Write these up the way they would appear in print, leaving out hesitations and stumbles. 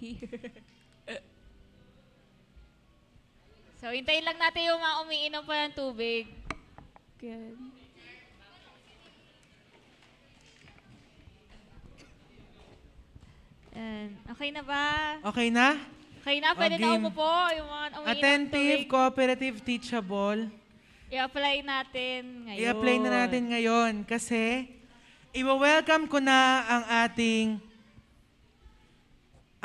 here. So, hintayin lang natin yung mga umiinom pa ng tubig. Good. Okay na ba? Okay na? Okay na, pwede na Game. umupo. Yung mga umiinom ng Attentive, tubig. cooperative, teachable. I-apply natin ngayon. I-apply na natin ngayon kasi i-welcome ko na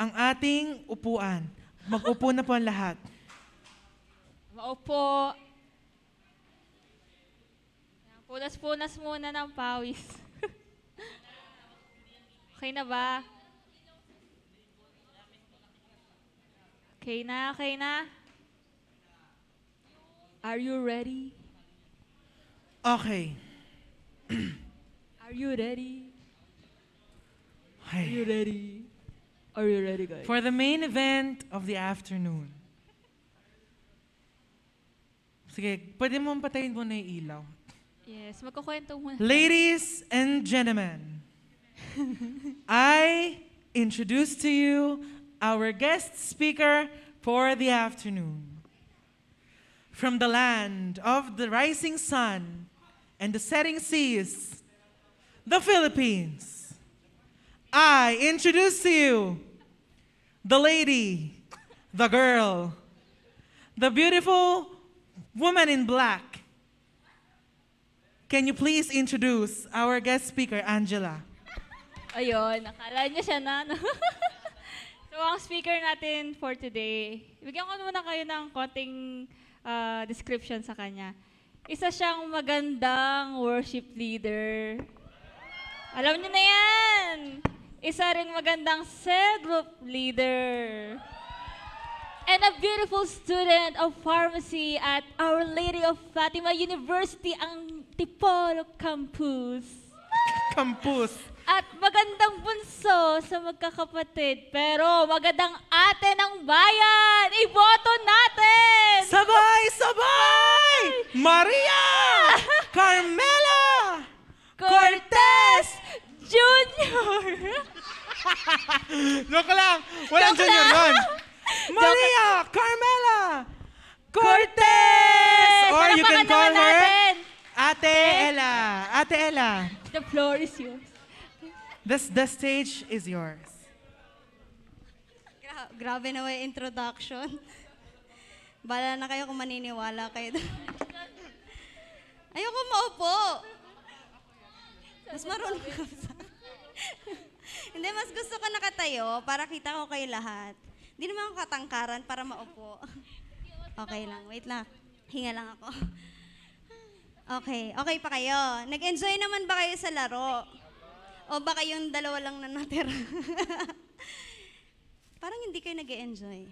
ang ating upuan. Mag-upo na po ang lahat. Maupo. Punas-punas muna ng pawis. Okay na ba? Okay na, okay na? Are you ready? Okay. Are you ready? Are Ay. you ready? Are you ready, guys? For the main event of the afternoon. Sige, pwede mo patayin mo na yung ilaw. Yes, magkukwento muna. Ladies and gentlemen, I introduce to you our guest speaker for the afternoon. From the land of the rising sun and the setting seas, the Philippines, I introduce to you the lady, the girl, the beautiful woman in black. Can you please introduce our guest speaker, Angela? Ayun, nakala niya siya na. No? So, ang speaker natin for today, bigyan ko muna kayo ng konting description sa kanya. Isa siyang magandang worship leader. Alam niyo na yan! Isa rin magandang cell group leader. And a beautiful student of pharmacy at Our Lady of Fatima University, ang Tipolo Campus. Campus. At magandang bunso sa magkakapatid, pero magandang ate ng bayan. Iboto natin! Sabay! Sabay! Maria! Carmela! Cortez Jr. Joke lang! Walang Joke junior lang. nun! Maria! Carmela! Cortez! Or you can Palakpakan call naman her natin. Ate Ella. Ate Ella. The floor is yours. The stage is yours. Grabe na yung introduction. Bala na kayo kung maniniwala kayo. Ayoko maupo. Mas marunong ka sa... Hindi, mas gusto ko nakatayo para kita ko kayo lahat. Hindi naman ako katangkaran para maupo. Okay lang, wait lang. Hinga lang ako. Okay pa kayo. Nag-enjoy naman ba kayo sa laro? O baka yung dalawa lang na natira? Parang hindi kayo nag-enjoy.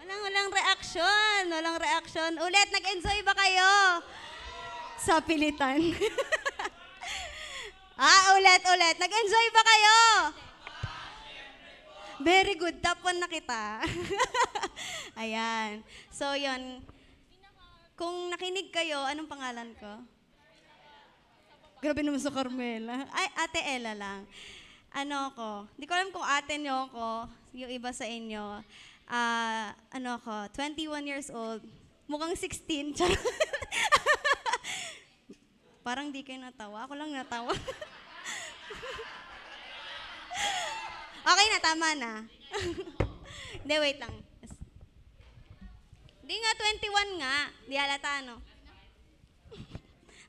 Walang reaction. Walang reaction. Ulit, nag-enjoy ba kayo? Sa pilitan. Ulit. Nag-enjoy ba kayo? Very good. Top 1 na kita. Ayan. So, yun. Kung nakinig kayo, anong pangalan ko? Grabe naman sa Carmela. Ay, Ate Ella lang. Ano ko? Hindi ko alam kung ate niyo ko, yung iba sa inyo. 21 years old. Mukhang 16. Parang di kayo natawa. Ako lang natawa. Okay na, tama na. Hindi, wait lang. Di nga, 21 nga. Di halata, no?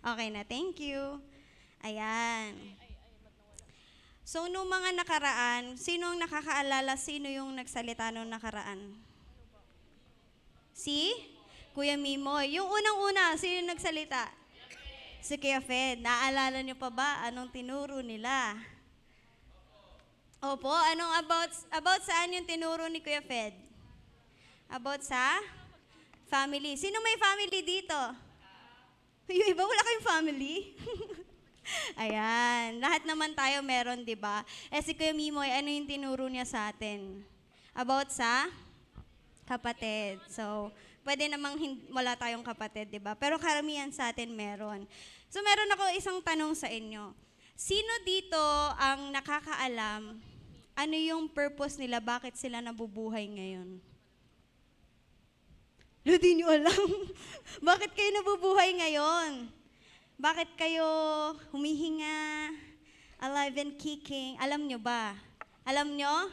Okay na, thank you. Ayan. So, nung mga nakaraan, sino ang nakakaalala, sino yung nagsalita nung nakaraan? Si Kuya Mimoy. Yung unang-una, sino yung nagsalita? Si Kuya Fed. Naaalala niyo pa ba anong tinuro nila? Opo, anong about saan yung tinuro ni Kuya Fed? About sa family. Sino may family dito? Yung iba, wala kayong family? Ayan. Lahat naman tayo meron, di ba? Si Kuya Mimoy, ano yung tinuro niya sa atin? About sa kapatid. So, pwede namang wala tayong kapatid, di ba? Pero karamihan sa atin meron. So, meron ako isang tanong sa inyo. Sino dito ang nakakaalam ano yung purpose nila, bakit sila nabubuhay ngayon. Hindi nyo alam. Bakit kayo nabubuhay ngayon? Bakit kayo humihinga, alive and kicking? Alam nyo ba? Alam nyo?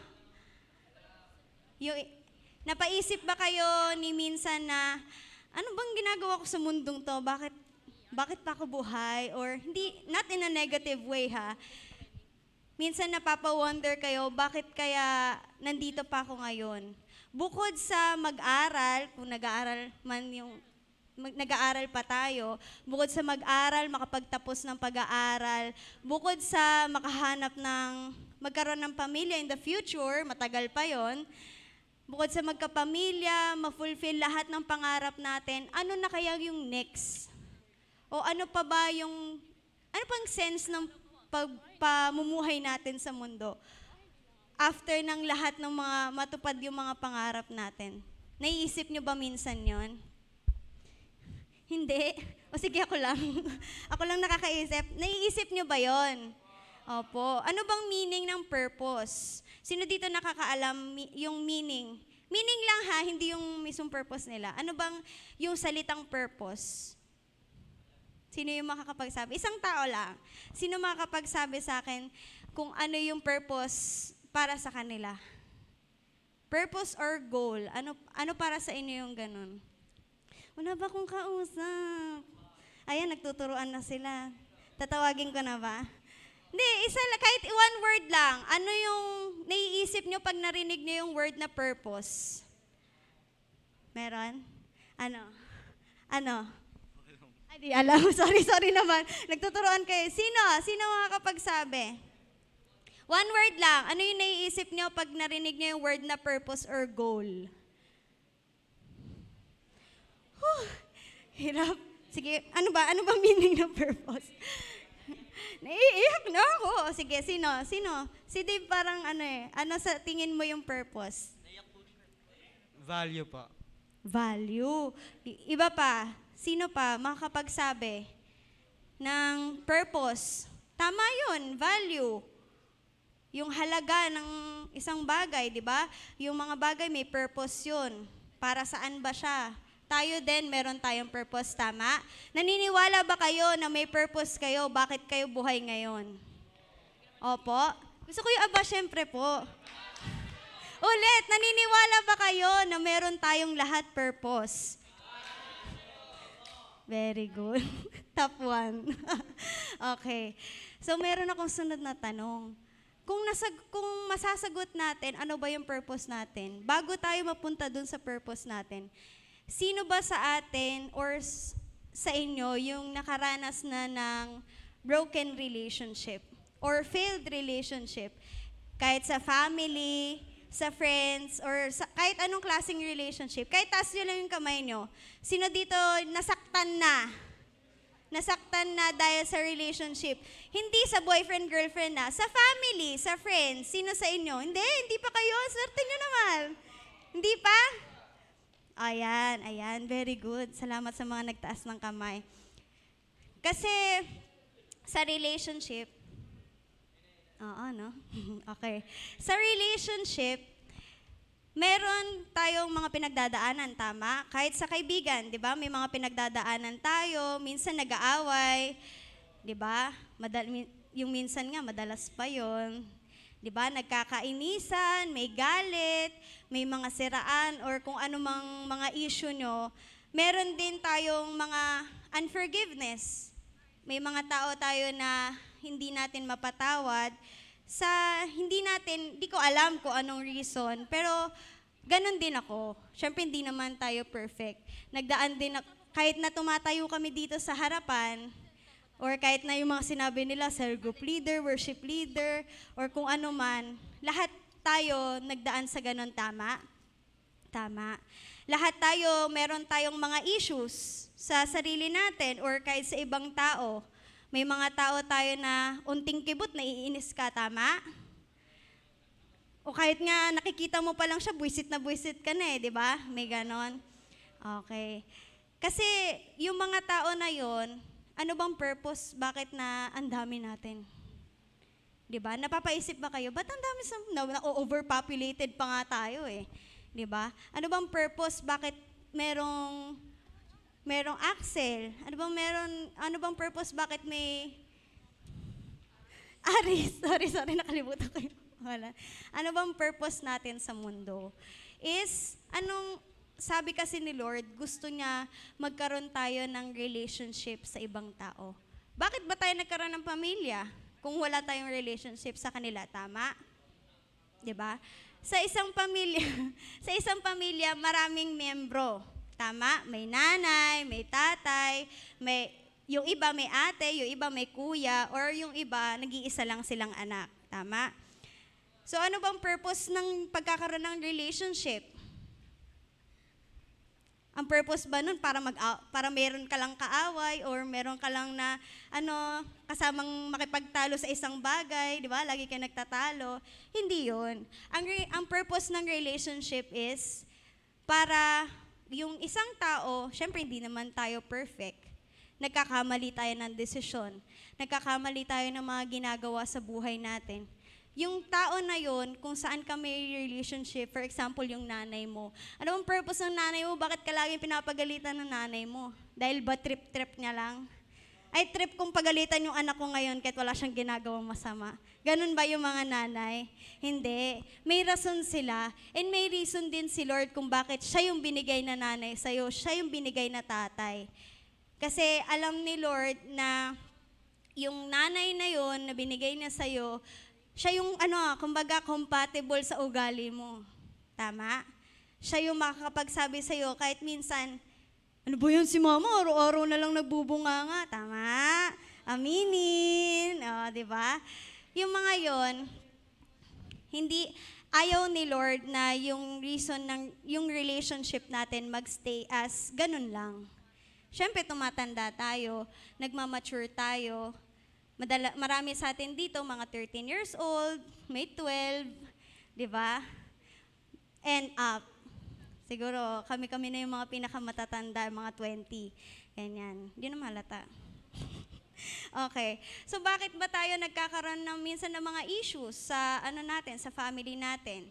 Napaisip ba kayo ni minsan na, ano bang ginagawa ko sa mundong to? Bakit pa ako buhay? Or hindi, not in a negative way ha. Minsan napapa-wonder kayo, bakit kaya nandito pa ako ngayon? Bukod sa mag-aral, kung nag-aaral man nag-aaral pa tayo, bukod sa mag-aral, makapagtapos ng pag-aaral, bukod sa magkaroon ng pamilya in the future, matagal pa yon. Bukod sa magkapamilya, ma-fulfill lahat ng pangarap natin, ano na kaya yung next? O ano pang sense ng pamumuhay natin sa mundo? After ng lahat ng mga matupad yung mga pangarap natin. Naiisip nyo ba minsan yon? Hindi. O sige, ako lang. Ako lang nakakaisip. Naiisip nyo ba yon? Opo. Ano bang meaning ng purpose? Sino dito nakakaalam yung meaning? Meaning lang ha, hindi yung mismong purpose nila. Ano bang yung salitang purpose? Sino yung makakapagsabi? Isang tao lang. Sino makakapagsabi sa akin kung ano yung purpose para sa kanila? Purpose or goal? Ano para sa inyo yung ganun? Wala ba akong kausap? Ayan, nagtuturuan na sila. Tatawagin ko na ba? Hindi, kahit one word lang. Ano yung naiisip nyo pag narinig nyo yung word na purpose? Meron? Ano? Ay, di alam. Sorry naman. Nagtuturuan kayo. Sino makakapagsabi? One word lang. Ano yung naiisip nyo pag narinig nyo yung word na purpose or goal? Hirap. Sige, ano ba meaning ng purpose? Naiiyak na ako. Sige, sino? Si Dave parang ano sa tingin mo yung purpose? Value pa. Value. Iba pa. Sino pa makakapagsabi ng purpose? Tama yun, value. Yung halaga ng isang bagay, di ba? Yung mga bagay may purpose yun. Para saan ba siya? Tayo din, meron tayong purpose, tama? Naniniwala ba kayo na may purpose kayo? Bakit kayo buhay ngayon? Opo? Gusto ko yung aba, syempre po. Ulit, naniniwala ba kayo na meron tayong lahat purpose? Very good. Top 1. Okay. So, meron akong sunod na tanong. Kung masasagot natin, ano ba yung purpose natin? Bago tayo mapunta dun sa purpose natin, sino ba sa atin or sa inyo yung nakaranas na ng broken relationship or failed relationship? Kahit sa family, sa friends, or kahit anong klaseng relationship. Kahit taas nyo lang yung kamay nyo. Sino dito nasaktan na? Nasaktan na dahil sa relationship. Hindi sa boyfriend-girlfriend na. Sa family, sa friends. Sino sa inyo? Hindi pa kayo. Swerte nyo naman. Hindi pa? Ayan. Very good. Salamat sa mga nagtaas ng kamay. Kasi sa relationship, no? Okay. Sa relationship, meron tayong mga pinagdadaanan, tama? Kahit sa kaibigan, di ba? May mga pinagdadaanan tayo, minsan nag-aaway, di ba? Yung minsan nga, madalas pa yon. Di ba? Nagkakainisan, may galit, may mga siraan, or kung anumang mga issue nyo. Meron din tayong mga unforgiveness. May mga tao tayo na hindi natin mapatawad hindi ko alam kung anong reason, pero ganun din ako. Siyempre, hindi naman tayo perfect. Nagdaan din, kahit na tumatayo kami dito sa harapan, or kahit na yung mga sinabi nila, cell group leader, worship leader, or kung ano man, lahat tayo nagdaan sa ganun, tama? Tama. Lahat tayo, meron tayong mga issues sa sarili natin, or kahit sa ibang tao. May mga tao tayo na unting kibot, naiinis ka, tama? O kahit nga nakikita mo pa lang siya, buwisit na buwisit ka na di ba? May ganon. Okay. Kasi yung mga tao na yon, ano bang purpose? Bakit na ang dami natin? 'Di ba? Napapaisip ba kayo, ba't ang dami overpopulated pa nga tayo eh? 'Di ba? Ano bang purpose? Bakit merong Axel? Ano bang purpose? Bakit may Aris? Sorry, nakalimutan ko yung pangalan. Ano bang purpose natin sa mundo? Sabi kasi ni Lord, gusto niya magkaroon tayo ng relationship sa ibang tao. Bakit ba tayo nagkaroon ng pamilya kung wala tayong relationship sa kanila? Tama? 'Di ba? Sa isang pamilya, maraming miyembro. Tama? May nanay, may tatay, yung iba may ate, yung iba may kuya, or yung iba nag-iisa lang silang anak. Tama? So ano bang purpose ng pagkakaroon ng relationship? Ang purpose ba nun para meron ka lang kaaway or meron ka lang na kasamang makipagtalo sa isang bagay, di ba? Lagi kayo nagtatalo. Hindi 'yun. Ang purpose ng relationship is para yung isang tao, syempre hindi naman tayo perfect. Nagkakamali tayo ng desisyon. Nagkakamali tayo ng mga ginagawa sa buhay natin. Yung tao na yon, kung saan ka may relationship, for example, yung nanay mo. Ano ang purpose ng nanay mo? Bakit ka laging pinapagalitan ng nanay mo? Dahil ba trip-trip niya lang? Ay, trip kong pagalitan yung anak ko ngayon kahit wala siyang ginagawang masama. Ganun ba yung mga nanay? Hindi. May rason sila. And may reason din si Lord kung bakit siya yung binigay na nanay sa'yo, siya yung binigay na tatay. Kasi alam ni Lord na yung nanay na yon na binigay niya sa'yo, siya yung kumbaga compatible sa ugali mo. Tama? Siya yung makakapagsabi sa'yo kahit minsan, ano ba yan si mama? Araw-araw na lang nagbubunganga. Tama? Aminin. O, di ba? Yung mga yon, ayaw ni Lord na yung reason yung relationship natin magstay as ganun lang. Siyempre, tumatanda tayo, nagmamature tayo. Marami sa atin dito, mga 13 years old, may 12, di ba? And up. Siguro, kami na yung mga pinakamatatanda, mga 20. Ganyan. Hindi na malata. Okay. So, bakit ba tayo nagkakaroon minsan ng mga issues sa sa family natin?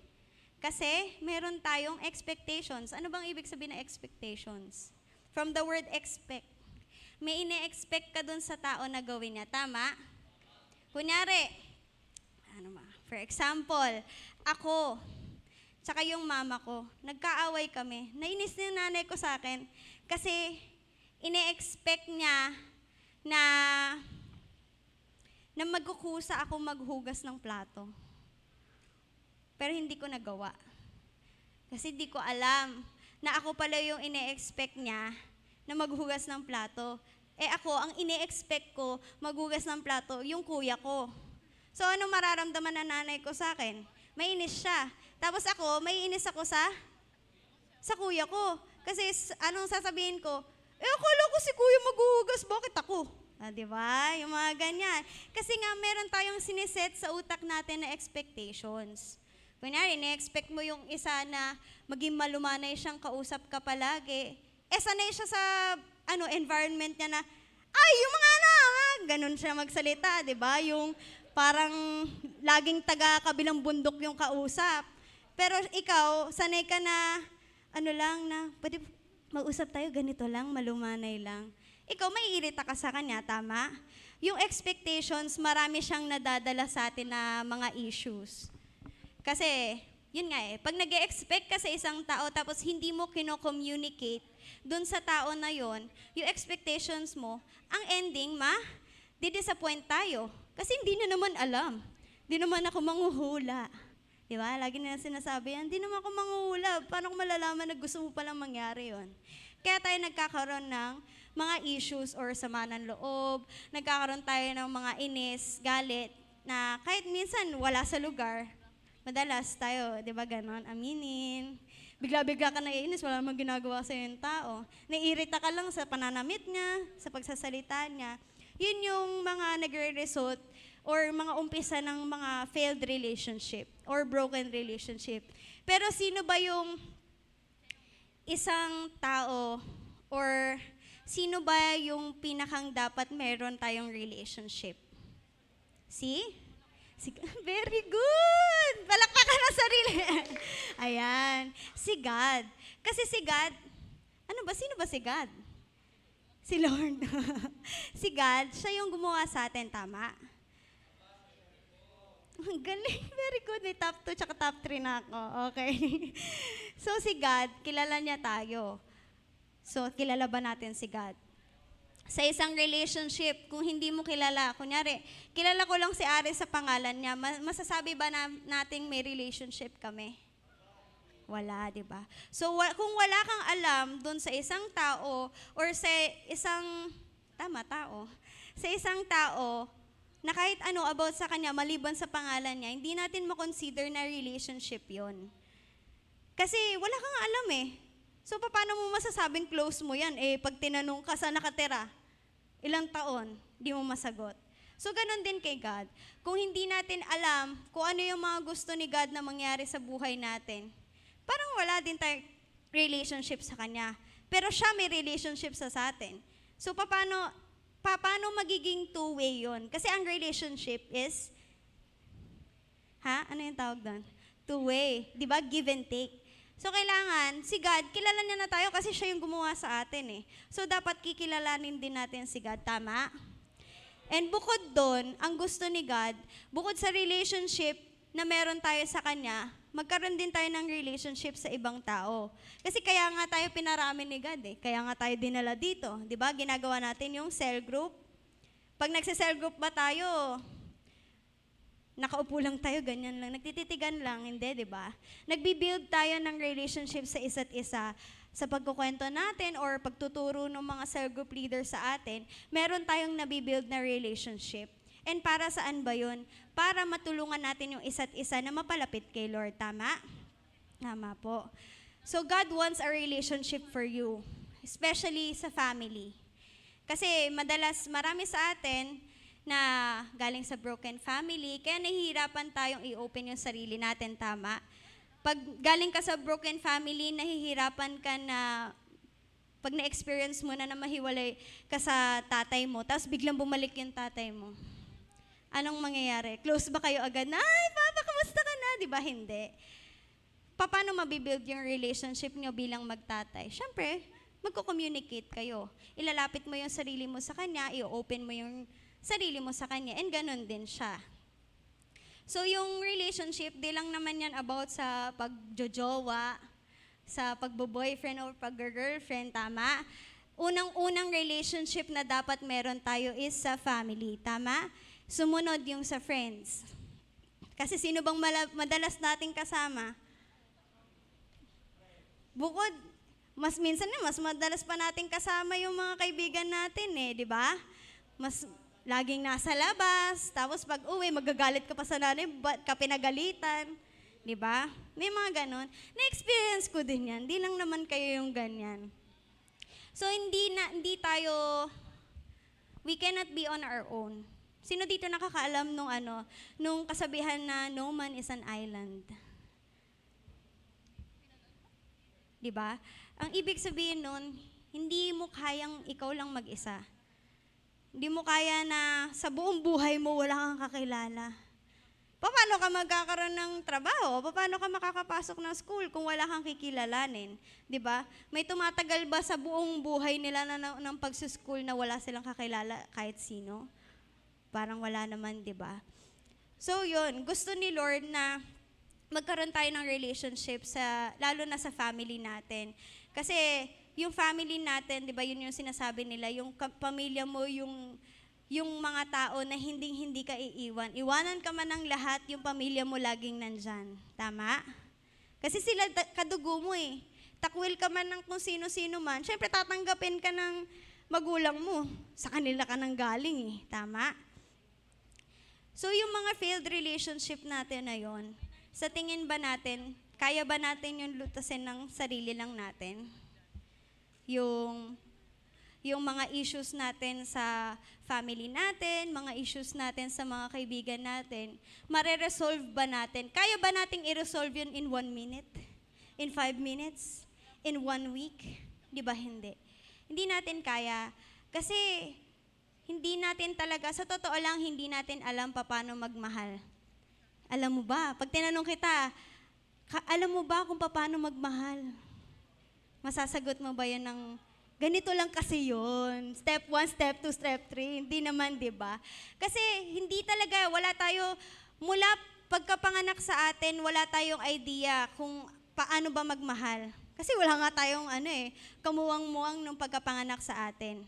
Kasi, meron tayong expectations. Ano bang ibig sabihin ng expectations? From the word expect. May ine-expect ka dun sa tao na gawin niya. Tama? Kunyari, for example, ako, tsaka yung mama ko, nagkaaway kami. Nainis yung nanay ko sa akin kasi ine-expect niya na magkukusa ako maghugas ng plato. Pero hindi ko nagawa. Kasi hindi ko alam na ako pala yung ine-expect niya na maghugas ng plato. Ako, ang ine-expect ko, maghugas ng plato, yung kuya ko. So, ano mararamdaman ng nanay ko sa akin? May inis siya. Tapos ako, may inis ako sa kuya ko. Kasi, anong sasabihin ko? Akala ko si kuya maghuhugas, bakit ako? Diba? Yung mga ganyan. Kasi nga, meron tayong siniset sa utak natin na expectations. Kunyari, ine-expect mo yung isa na maging malumanay siyang kausap ka palagi. Sanay siya sa environment niya na, yung mga ganun siya magsalita, di ba? Yung parang laging taga-kabilang bundok yung kausap. Pero ikaw, sanay ka na, pwede mag-usap tayo, ganito lang, malumanay lang. Ikaw, maiirita ka sa kanya, tama? Yung expectations, marami siyang nadadala sa atin na mga issues. Kasi, yun nga pag nag-e-expect ka sa isang tao tapos hindi mo kino-communicate dun sa tao na yon, yung expectations mo, ang ending, di-disappoint tayo. Kasi hindi na naman alam. Hindi naman ako manghuhula. Di ba? Lagi na sinasabi yan, hindi naman ako manghuhula. Paano ko malalaman na gusto mo palang mangyari yon? Kaya tayo nagkakaroon ng mga issues or sama ng loob, nagkakaroon tayo ng mga inis, galit, na kahit minsan wala sa lugar, madalas tayo, di ba ganon, aminin. Bigla-bigla ka naiinis, wala namang ginagawa sa yung tao. Naiirita ka lang sa pananamit niya, sa pagsasalita niya. Yun yung mga nagre-result or mga umpisa ng mga failed relationship or broken relationship. Pero sino ba yung isang tao or sino ba yung pinakang dapat meron tayong relationship? Si Very good! Palakpakan na sarili. Ayan. Si God. Kasi si God, sino ba si God? Si Lord. Si God, siya yung gumawa sa atin, tama? Ang galing. Very good. May top 2 tsaka top 3 na ako. Okay. So si God, kilala niya tayo. So kilala ba natin si God? Sa isang relationship, kung hindi mo kilala, kunyari, kilala ko lang si Ari sa pangalan niya, masasabi ba nating may relationship kami? Wala, di ba? So, kung wala kang alam doon sa isang tao or sa isang, tao, sa isang tao na kahit ano about sa kanya, maliban sa pangalan niya, hindi natin makonsider na relationship yon. Kasi wala kang alam eh. So, paano mo masasabing close mo yan? Pag tinanong ka sa nakatira, ilang taon, di mo masagot. So, ganun din kay God. Kung hindi natin alam kung ano yung mga gusto ni God na mangyari sa buhay natin, parang wala din tayong relationship sa Kanya. Pero siya may relationship sa atin. So, paano magiging two-way yun? Kasi ang relationship is, ano yung tawag doon? Two-way. Di ba? Give and take. So, kailangan, si God, kilala niya na tayo kasi siya yung gumawa sa atin eh. So, dapat kikilalanin din natin si God. Tama? And bukod doon, ang gusto ni God, bukod sa relationship na meron tayo sa Kanya, magkaroon din tayo ng relationship sa ibang tao. Kasi kaya nga tayo pinarami ni God eh. Kaya nga tayo dinala dito. Di ba? Ginagawa natin yung cell group. Pag nagsa-cell group ba tayo, nakaupo lang tayo, ganyan lang. Nagtititigan lang, hindi, di ba? Nagbi-build tayo ng relationship sa isa't isa. Sa pagkukwento natin or pagtuturo ng mga cell group leader sa atin, meron tayong nabibuild na relationship. And para saan ba yun? Para matulungan natin yung isa't isa na mapalapit kay Lord. Tama? Tama po. So God wants a relationship for you, especially sa family. Kasi marami sa atin na galing sa broken family, kaya nahihirapan tayong i-open yung sarili natin. Tama? Pag galing ka sa broken family, nahihirapan ka na pag na-experience mo na mahiwalay ka sa tatay mo, tapos biglang bumalik yung tatay mo. Anong mangyayari? Close ba kayo agad na, ay, Papa, kamusta ka na? Di ba? Hindi. Paano mabibuild yung relationship niyo bilang magtatay? Siyempre, magko-communicate kayo. Ilalapit mo yung sarili mo sa kanya, i-open mo yung sarili mo sa kanya, and ganun din siya. So, yung relationship, di lang naman yan about sa pagjojowa, sa pagbo-boyfriend or pag-girlfriend, tama? Unang-unang relationship na dapat meron tayo is sa family, tama? Sumunod yung sa friends. Kasi sino bang madalas nating kasama? Bukod, mas madalas pa nating kasama yung mga kaibigan natin eh, di ba? Mas laging nasa labas, tapos pag uwi, magagalit ka pa sa nanay, ba't ka pinagalitan? Di ba? May mga ganon. Na-experience ko din yan. Di lang naman kayo yung ganyan. So, hindi tayo, we cannot be on our own. Sino dito nakakaalam nung kasabihan na no man is an island? Diba? Ang ibig sabihin nun, hindi mo kayang ikaw lang mag-isa. Hindi mo kaya na sa buong buhay mo wala kang kakilala. Paano ka magkakaroon ng trabaho? Paano ka makakapasok ng school kung wala kang kikilalanin? Diba? May tumatagal ba sa buong buhay nila ng pagsuschool na wala silang kakilala kahit sino? Parang wala naman, di ba? So yun, gusto ni Lord na magkaroon tayo ng relationship lalo na sa family natin. Kasi yung family natin, di ba, yun yung sinasabi nila, yung pamilya mo, yung mga tao na hindi ka iiwan. Iwanan ka man ng lahat, yung pamilya mo laging nandyan. Tama? Kasi sila kadugo mo eh. Takwil ka man ng kung sino-sino man, syempre tatanggapin ka ng magulang mo. Sa kanila ka nang galing eh. Tama? So, yung mga failed relationship natin na yon, sa tingin ba natin, kaya ba natin yung lutasin ng sarili lang natin? Yung mga issues natin sa family natin, mga issues natin sa mga kaibigan natin, mare-resolve ba natin? Kaya ba nating i-resolve yun in 1 minute? In 5 minutes? In 1 week? Di ba hindi? Hindi natin kaya. Kasi, hindi natin talaga, sa totoo lang, hindi natin alam paano magmahal. Alam mo ba, pag tinanong kita, alam mo ba kung paano magmahal? Masasagot mo ba yan ng, ganito lang kasi yun. Step 1, step 2, step 3. Hindi naman, di ba? Kasi hindi talaga, wala tayo, mula pagkapanganak sa atin, wala tayong idea kung paano ba magmahal. Kasi wala nga tayong kamuwang-muwang nung pagkapanganak sa atin.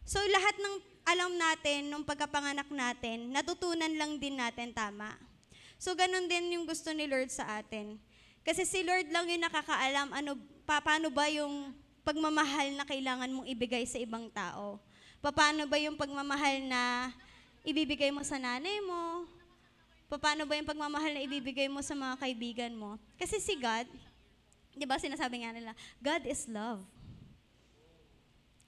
So lahat ng alam natin nung pagkapanganak natin, natutunan lang din natin, tama? So ganun din yung gusto ni Lord sa atin. Kasi si Lord lang yung nakakaalam paano ba yung pagmamahal na kailangan mong ibigay sa ibang tao. Paano ba yung pagmamahal na ibibigay mo sa nanay mo? Paano ba yung pagmamahal na ibibigay mo sa mga kaibigan mo? Kasi si God, di ba sinasabi nga nila, God is love.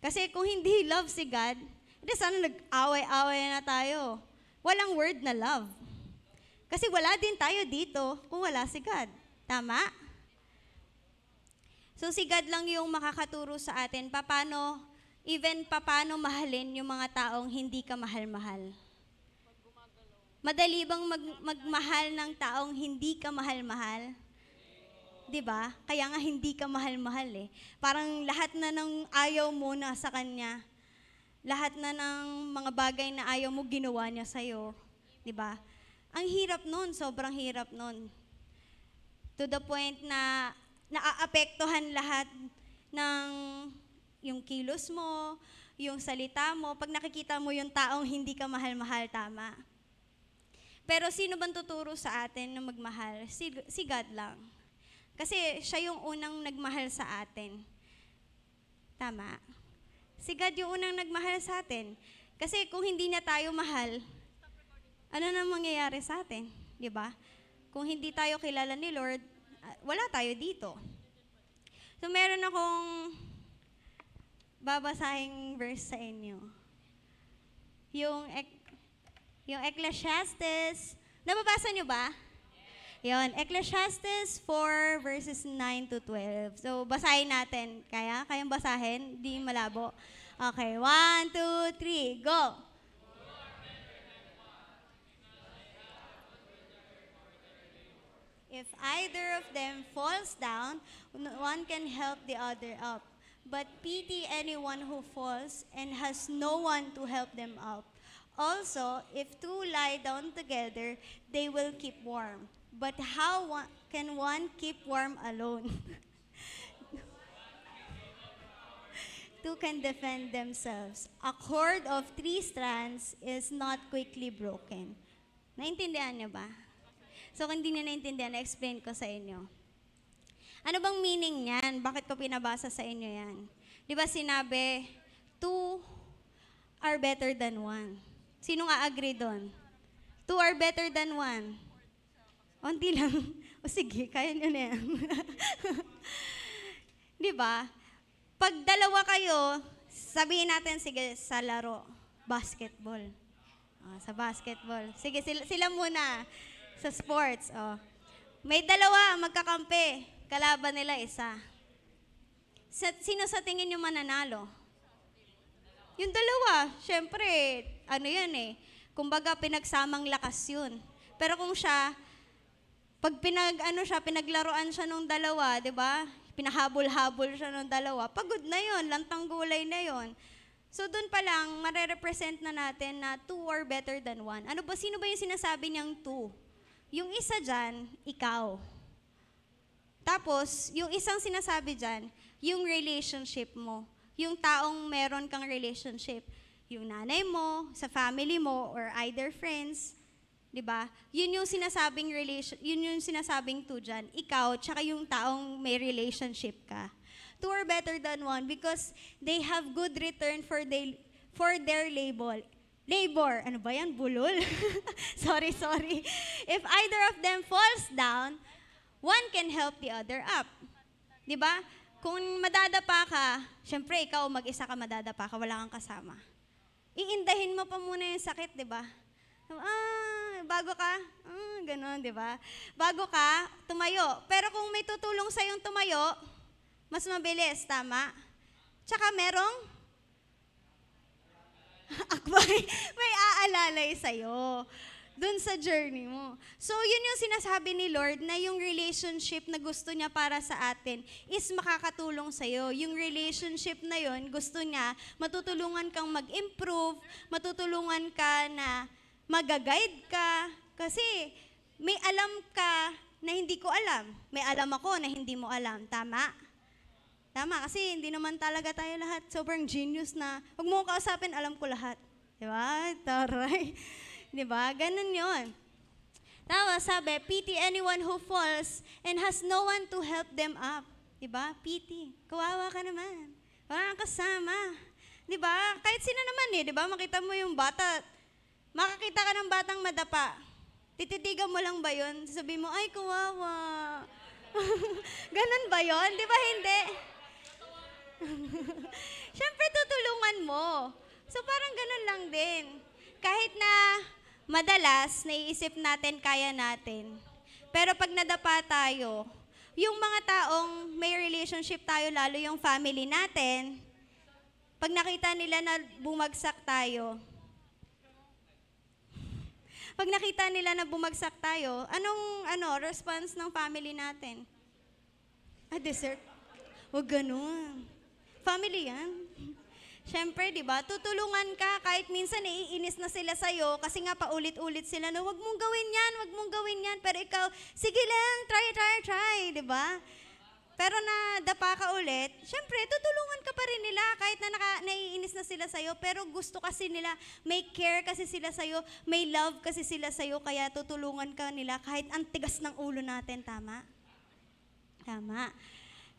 Kasi kung hindi love si God, hindi sana nag-away-away na tayo. Walang word na love. Kasi wala din tayo dito kung wala si God. Tama? So si God lang yung makakaturo sa atin paano mahalin yung mga taong hindi ka mahal-mahal. Madali bang magmahal ng taong hindi ka mahal-mahal? 'Di ba? Kaya nga hindi ka mahal-mahal eh. Parang lahat na ng ayaw mo na sa kanya. Lahat na ng mga bagay na ayaw mo ginawa niya sa'yo. 'Di ba? Ang hirap nun, sobrang hirap nun. To the point na naaapektuhan lahat ng yung kilos mo, yung salita mo, pag nakikita mo yung taong hindi ka mahal-mahal, tama. Pero sino bang tuturo sa atin na magmahal? Si God lang. Kasi siya yung unang nagmahal sa atin. Tama. Si God yung unang nagmahal sa atin. Kasi kung hindi niya tayo mahal, ano na mangyayari sa atin? Di ba? Kung hindi tayo kilala ni Lord, wala tayo dito. So meron akong babasahing verse sa inyo. Yung Ecclesiastes, nababasa niyo ba? Yon, Ecclesiastes 4 verses 9 to 12. So basahin natin. Kayang basahin? Di malabo. Okay, 1, 2, 3, go! If either of them falls down, one can help the other up. But pity anyone who falls and has no one to help them up. Also, if two lie down together, they will keep warm. But how can one keep warm alone? Two can defend themselves. A cord of 3 strands is not quickly broken. Naintindihan niyo ba? So, kung hindi niyo naintindihan, na-explain ko sa inyo. Ano bang meaning niyan? Bakit ko pinabasa sa inyo yan? Di ba sinabi, 2 are better than 1. Sino nga agree doon? 2 are better than 1. Unti lang. O sige, kaya niyo na yan. Di ba? Pag dalawa kayo, sabihin natin, sige, sa laro, basketball. Sa basketball. Sige, sila muna. Sa sports, may dalawa magkakampi, kalaban nila isa. Sino sa tingin nyo mananalo? Yung dalawa, syempre, yan eh. Kumbaga, pinagsamang lakas yun. Pero kung siya, pag pinaglaruan siya nung dalawa, di ba? Pinahabol-habol siya nung dalawa, pagod na yon, lantang gulay na yon. So doon pa lang, mare-represent na natin na 2 are better than 1. Sino ba yung sinasabi niyang 2? Yung isa dyan, ikaw. Tapos, yung isang sinasabi dyan, yung relationship mo. Yung taong meron kang relationship. Yung nanay mo, sa family mo, or either friends. Diba? Yun yung sinasabing two dyan. Ikaw, tsaka yung taong may relationship ka. 2 are better than 1 because they have good return for their labor. Ano ba yan? Bulol? sorry. If either of them falls down, one can help the other up. Diba? Kung madadapa ka, syempre ikaw mag-isa ka madadapa ka, wala kang kasama. Iindahin mo pa muna yung sakit, diba? Bago ka, ganon, diba? Bago ka, tumayo. Pero kung may tutulong sa'yong tumayo, mas mabilis, tama? Tsaka merong akbay, may aalalay sa'yo. dun sa journey mo. So, yun yung sinasabi ni Lord na yung relationship na gusto niya para sa atin is makakatulong sa'yo. Yung relationship na yun, gusto niya, matutulungan kang mag-improve, matutulungan ka na mag-guide ka. Kasi may alam ka na hindi ko alam. May alam ako na hindi mo alam. Tama? Tama, kasi hindi naman talaga tayo lahat sobrang genius na, huwag mo ko kausapin, alam ko lahat. Diba? Taray. Diba? Ganun yun. Tapos sabi, pity anyone who falls and has no one to help them up. Diba? Pity. Kawawa ka naman. Wala kang kasama. Diba? Kahit sino naman diba? Makita mo yung bata, makakita ka ng batang madapa. Tititigan mo lang ba yun? Sabi mo, ay, kawawa. Ganun ba yun? Di ba hindi? Siyempre, tutulungan mo. So, parang ganun lang din. Kahit na madalas, naiisip natin, kaya natin. Pero pag nadapa tayo, yung mga taong may relationship tayo, lalo yung family natin, pag nakita nila na bumagsak tayo, anong response ng family natin? Dessert? Huwag ganun. Family yan. Siyempre, di ba, tutulungan ka kahit minsan naiinis na sila sa'yo kasi nga paulit-ulit sila na wag mong gawin yan. Pero ikaw, sige lang, try, di ba? Pero nadapa ka ulit, siyempre, tutulungan ka pa rin nila kahit na naiinis na sila sa'yo. Pero gusto kasi nila, may care kasi sila sa'yo, may love kasi sila sa'yo, kaya tutulungan ka nila kahit ang tigas ng ulo natin, tama? Tama.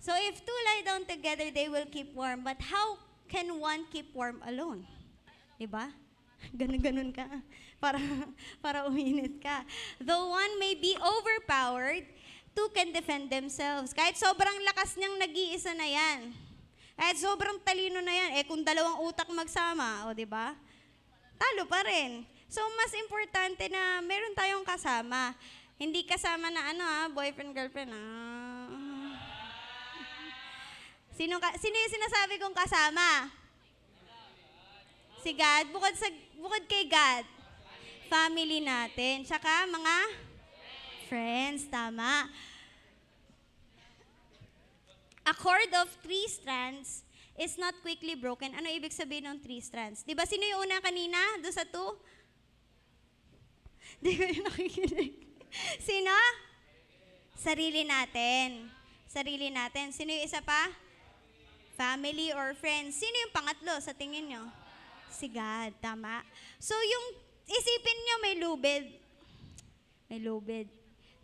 So if two lie down together, they will keep warm. But how can one keep warm alone? Diba? Ganun ka. Para uminit ka. Though one may be overpowered, two can defend themselves. Kahit sobrang lakas niyang nag-iisa na yan. Kahit sobrang talino na yan. Kung dalawang utak magsama, diba? Talo pa rin. So, mas importante na meron tayong kasama. Hindi kasama na boyfriend, girlfriend, Sino yung sinasabi kong kasama? Si God. Bukod kay God, family natin. Tsaka mga friends, tama. A cord of 3 strands is not quickly broken. Ano ibig sabihin ng 3 strands? Di ba sino yung una kanina? Doon sa 2? Di ko yung nakikinig. Sino? Sarili natin. Sino yung isa pa? Family or friends. Sino yung pangatlo sa tingin nyo? Si God, tama. So, yung isipin nyo may lubid.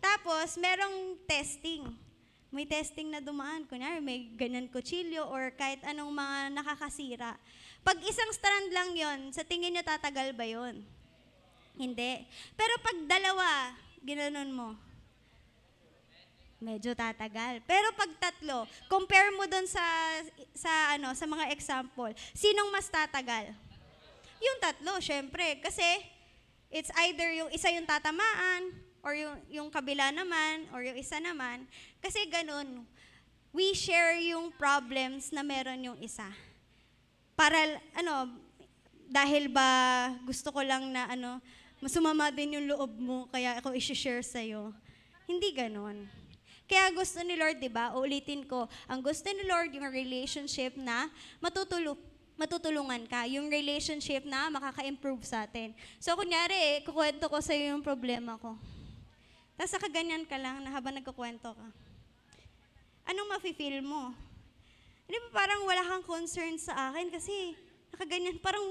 Tapos, merong testing. May testing na dumaan. Kunyari, may ganyan kutsilyo or kahit anong mga nakakasira. Pag isang strand lang yon, sa tingin nyo tatagal ba yon? Hindi. Pero pag dalawa, ginanon mo, medyo tatagal. Pero pag 3, compare mo doon sa mga example, sinong mas tatagal? Yung 3, syempre. Kasi it's either yung isa yung tatamaan, or yung kabila naman, or yung isa naman. Kasi ganun, we share yung problems na meron yung isa. Para, dahil ba gusto ko lang na, masumama din yung loob mo, kaya ako i-share sa'yo. Hindi ganun. Kaya gusto ni Lord, di ba? Uulitin ko, ang gusto ni Lord yung relationship na matutulungan ka. Yung relationship na makaka-improve sa atin. So, kunyari, kukwento ko sa'yo yung problema ko. Tapos nakaganyan ka lang na habang nagkukwento ka. Anong mafe-feel mo? Di ba parang wala kang concern sa akin kasi nakaganyan, parang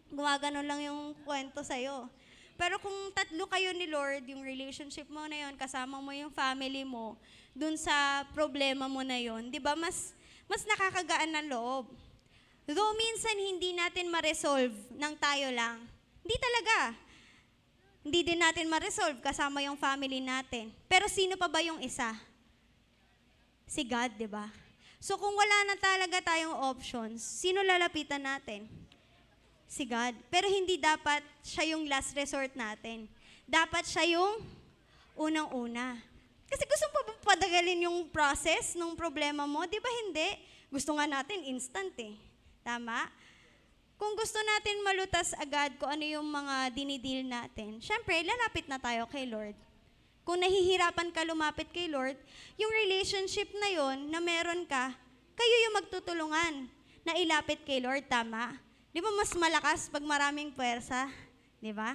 gumagano lang yung kwento sa'yo. Pero kung 3 kayo ni Lord, yung relationship mo na yun, kasama mo yung family mo, dun sa problema mo na yun, di ba, mas nakakagaan ng loob. Though minsan hindi natin ma-resolve ng tayo lang. Hindi talaga. Hindi din natin ma-resolve kasama yung family natin. Pero sino pa ba yung isa? Si God, di ba? So kung wala na talaga tayong options, sino lalapitan natin? Si God. Pero hindi dapat siya yung last resort natin. Dapat siya yung unang-una. Kasi gusto pa padagalin yung process ng problema mo? Di ba hindi? Gusto nga natin instant eh. Tama? kung gusto natin malutas agad kung ano yung mga dinidil natin, syempre, lalapit na tayo kay Lord. Kung nahihirapan ka lumapit kay Lord, yung relationship na yon na meron ka, kayo yung magtutulungan na ilapit kay Lord, tama? Di ba mas malakas pag maraming puwersa? Di ba?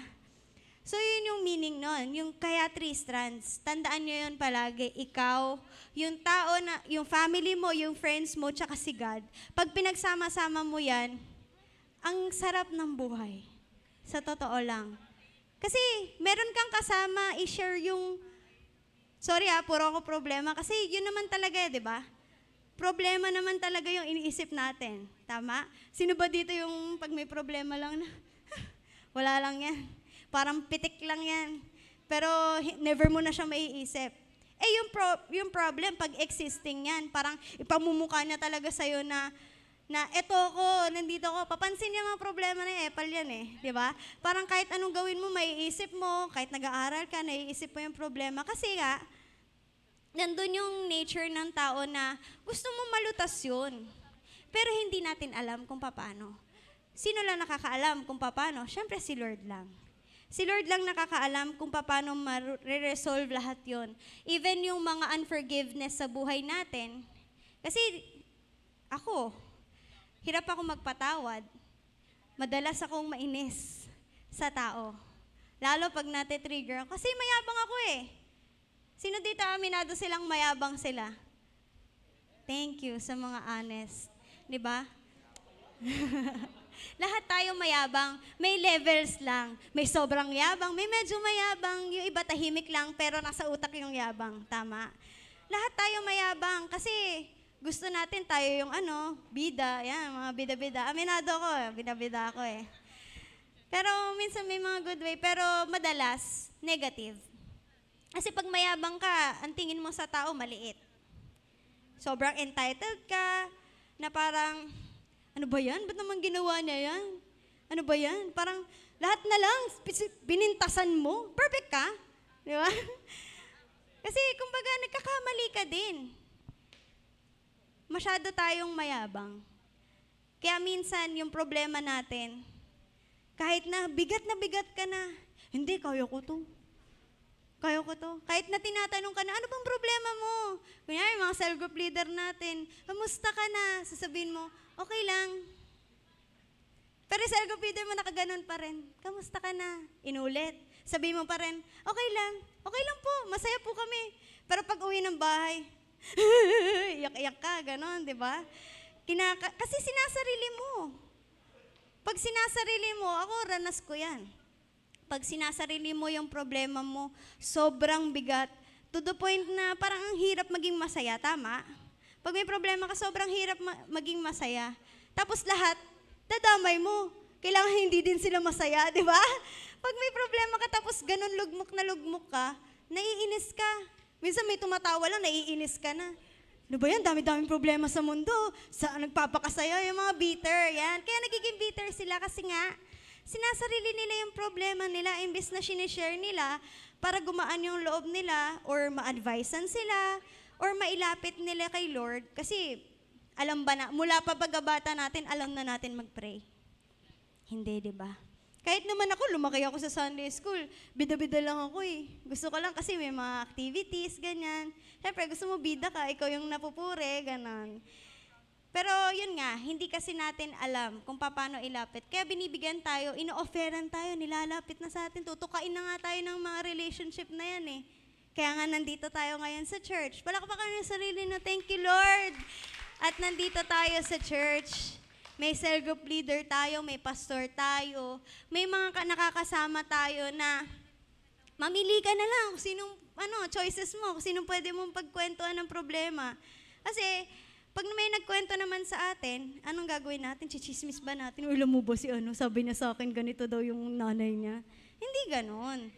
So, yun yung meaning nun. Yung kaya 3 strands. Tandaan nyo yun palagi. Ikaw, yung tao na, yung family mo, yung friends mo, tsaka si God. Pag pinagsama-sama mo yan, ang sarap ng buhay. Sa totoo lang. Kasi, meron kang kasama, i-share yung, sorry puro ako problema. Kasi, yun naman talaga, di ba? Problema naman talaga yung iniisip natin. Tama? Sino ba dito yung pag may problema lang na, wala lang yan. Parang pitik lang yan. Pero never mo na siya maiisip. Yung problem, pag existing yan, parang ipamumukha niya talaga sa'yo na eto ko, nandito ko, papansin niya mga problema na epal yan di ba? Parang kahit anong gawin mo, maiisip mo, kahit nag-aaral ka, naiisip mo yung problema. Kasi nga, nandun yung nature ng tao na gusto mo malutas yun. Pero hindi natin alam kung paano. Sino lang nakakaalam kung paano? Siyempre si Lord lang. Si Lord lang nakakaalam kung paano ma-resolve lahat yon. Even yung mga unforgiveness sa buhay natin. Kasi ako, hirap ako magpatawad. Madalas akong mainis sa tao. Lalo pag nate-trigger ako. Kasi mayabang ako Sino dito aminado silang mayabang sila? Thank you sa mga honest. Di ba? Lahat tayo mayabang, may levels lang. May sobrang yabang, may medyo mayabang. Yung iba tahimik lang, pero nasa utak yung yabang. Tama? Lahat tayo mayabang kasi gusto natin tayo yung bida. Yan, mga bida-bida. Aminado ko, bida-bida ako Pero minsan may mga good way, pero madalas, negative. Kasi pag mayabang ka, ang tingin mo sa tao, maliit. Sobrang entitled ka, na parang, ano ba yan? Ba't naman ginawa niya yan? Ano ba yan? Parang lahat na lang, binintasan mo. Perfect ka. Di ba? Kasi kumbaga, nagkakamali ka din. Masyado tayong mayabang. Kaya minsan, yung problema natin, kahit na bigat ka na, hindi, kaya ko to. Kaya ko to. Kahit na tinatanong ka na, ano bang problema mo? Kunyari, mga cell group leader natin, kamusta ka na? Sasabihin mo, okay lang. Pero cell group leader mo nakaganon pa rin. Kamusta ka na? Inulit. Sabihin mo pa rin, okay lang. Okay lang po. Masaya po kami. Pero pag uwi ng bahay, iyak-iyak ka, ganon, di ba? Kasi sinasarili mo. Pag sinasarili mo, ako, ranas ko yan. Pag sinasarili mo yung problema mo, sobrang bigat. To the point na parang ang hirap maging masaya, tama? Pag may problema ka, sobrang hirap maging masaya. Tapos lahat, dadamay mo. Kailangan hindi din sila masaya, di ba? Pag may problema ka, tapos ganun lugmok na lugmok ka, naiinis ka. Minsan may tumatawa lang, naiinis ka na. Ano ba yan? Dami-daming problema sa mundo. Nagpapakasaya yung mga bitter, yan. Kaya nagiging bitter sila kasi nga, sinasarili nila yung problema nila imbes na sinishare nila para gumaan yung loob nila or ma-advisean sila or mailapit nila kay Lord. Kasi alam ba na, mula pa pagkabata natin, alam na natin mag-pray. Hindi, di ba? Kahit naman ako, lumaki ako sa Sunday school, bida-bida lang ako Gusto ko lang kasi may mga activities, ganyan. Siyempre, gusto mo bida ka, ikaw yung napupuri, ganon. Pero yun nga, hindi kasi natin alam kung paano ilapit. Kaya binibigyan tayo, ino-offeran tayo, nilalapit na sa atin. Tutukain na nga tayo ng mga relationship na yan Kaya nga nandito tayo ngayon sa church. Palakpakan yung sarili na, thank you Lord. At nandito tayo sa church. May cell group leader tayo, may pastor tayo. May mga nakakasama tayo na mamili ka na lang kung sinong choices mo, kung sinong pwede mong pagkwentuhan ng problema. Kasi pag may nagkwento naman sa atin, anong gagawin natin? Chichismis ba natin? Uy, alam mo ba si sabi niya sa akin, ganito daw yung nanay niya. Hindi ganon.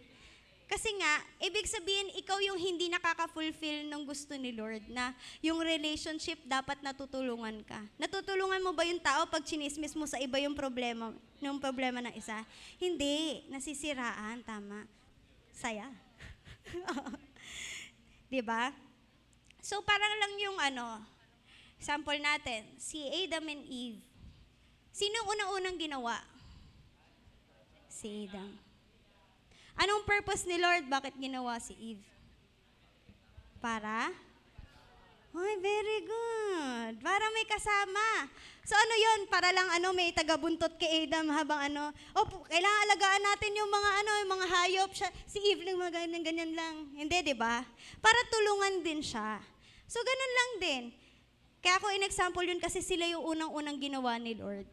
Kasi nga, ibig sabihin, ikaw yung hindi nakaka-fulfill ng gusto ni Lord na yung relationship dapat natutulungan ka. Natutulungan mo ba yung tao pag chinismis mo sa iba yung problema ng isa? Hindi. Nasisiraan. Tama. Saya. Diba? So, parang lang yung sample natin, si Adam and Eve. Sino yung unang-unang ginawa? Si Adam. Anong purpose ni Lord? Bakit ginawa si Eve? Para? Ay, very good. Para may kasama. So ano yun? Para lang may tagabuntot kay Adam habang kailangan alagaan natin yung yung mga hayop. Si Eve lang mga ganyan lang. Hindi, di ba? Para tulungan din siya. So ganun lang din. Kaya ako in-example yun kasi sila yung unang-unang ginawa ni Lord.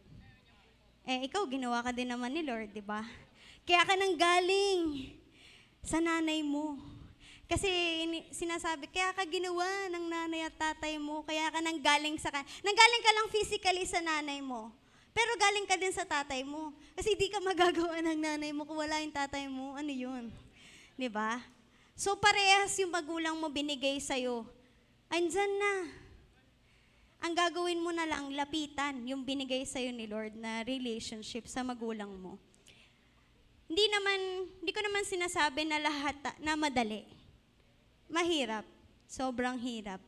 Ikaw, ginawa ka din naman ni Lord, di ba? Kaya ka nang galing sa nanay mo. Kasi sinasabi, kaya ka ginawa ng nanay at tatay mo, kaya ka nanggaling nanggaling ka lang physically sa nanay mo. Pero galing ka din sa tatay mo. Kasi di ka magagawa ng nanay mo kung wala yung tatay mo. Ano yun? Di ba? So parehas yung magulang mo binigay sa'yo. Andyan na. Ang gagawin mo na lang, lapitan yung binigay sa'yo ni Lord na relationship sa magulang mo. Hindi ko naman sinasabi na lahat na madali. Mahirap. Sobrang hirap.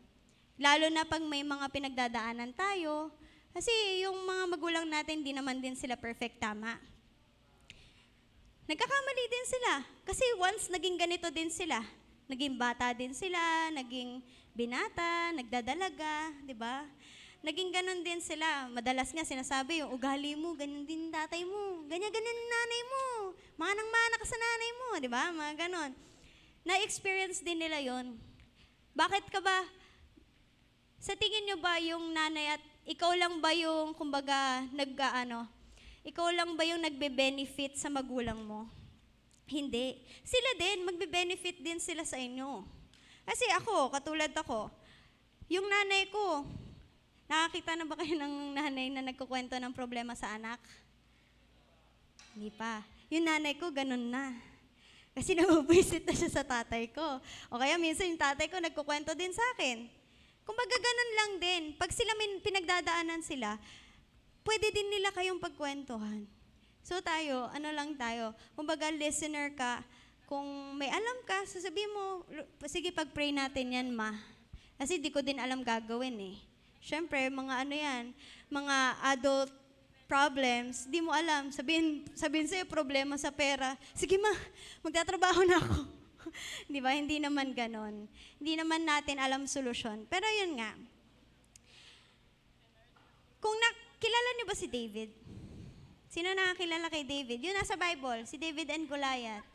Lalo na pag may mga pinagdadaanan tayo, kasi yung mga magulang natin, di naman din sila perfect, tama. Nagkakamali din sila. Kasi once naging ganito din sila, naging bata din sila, naging binata, nagdadalaga, di ba? Naging ganon din sila. Madalas nga sinasabi, yung ugali mo, ganyan din tatay mo, ganyan-ganyan nanay mo, manang-mana ka sa nanay mo, di ba? Mga ganon. Na-experience din nila yon. Bakit ka ba? Sa tingin nyo ba yung nanay at ikaw lang ba yung, kumbaga, ikaw lang ba yung nagbe-benefit sa magulang mo? Hindi. Sila din, magbe-benefit din sila sa inyo. Kasi ako, katulad ako, yung nanay ko, nakakita na ba kayo ng nanay na nagkukwento ng problema sa anak? Hindi pa. Yung nanay ko, ganun na. Kasi nabubisit na siya sa tatay ko. O kaya minsan yung tatay ko nagkukwento din sa akin. Kumbaga ganun lang din. Pag sila pinagdadaanan sila, pwede din nila kayong pagkwentuhan. So tayo, kumbaga listener ka, kung may alam ka, sasabihin mo, sige pag-pray natin yan, ma. Kasi di ko din alam gagawin eh. Siyempre, mga adult problems, di mo alam. Sabihin sa'yo, problema sa pera. Sige ma, magtatrabaho na ako. Di ba? Hindi naman ganon. Hindi naman natin alam solusyon. Pero yun nga. Kung kilala niyo ba si David? Sino nakakilala kay David? Yun nasa Bible, si David and Goliath.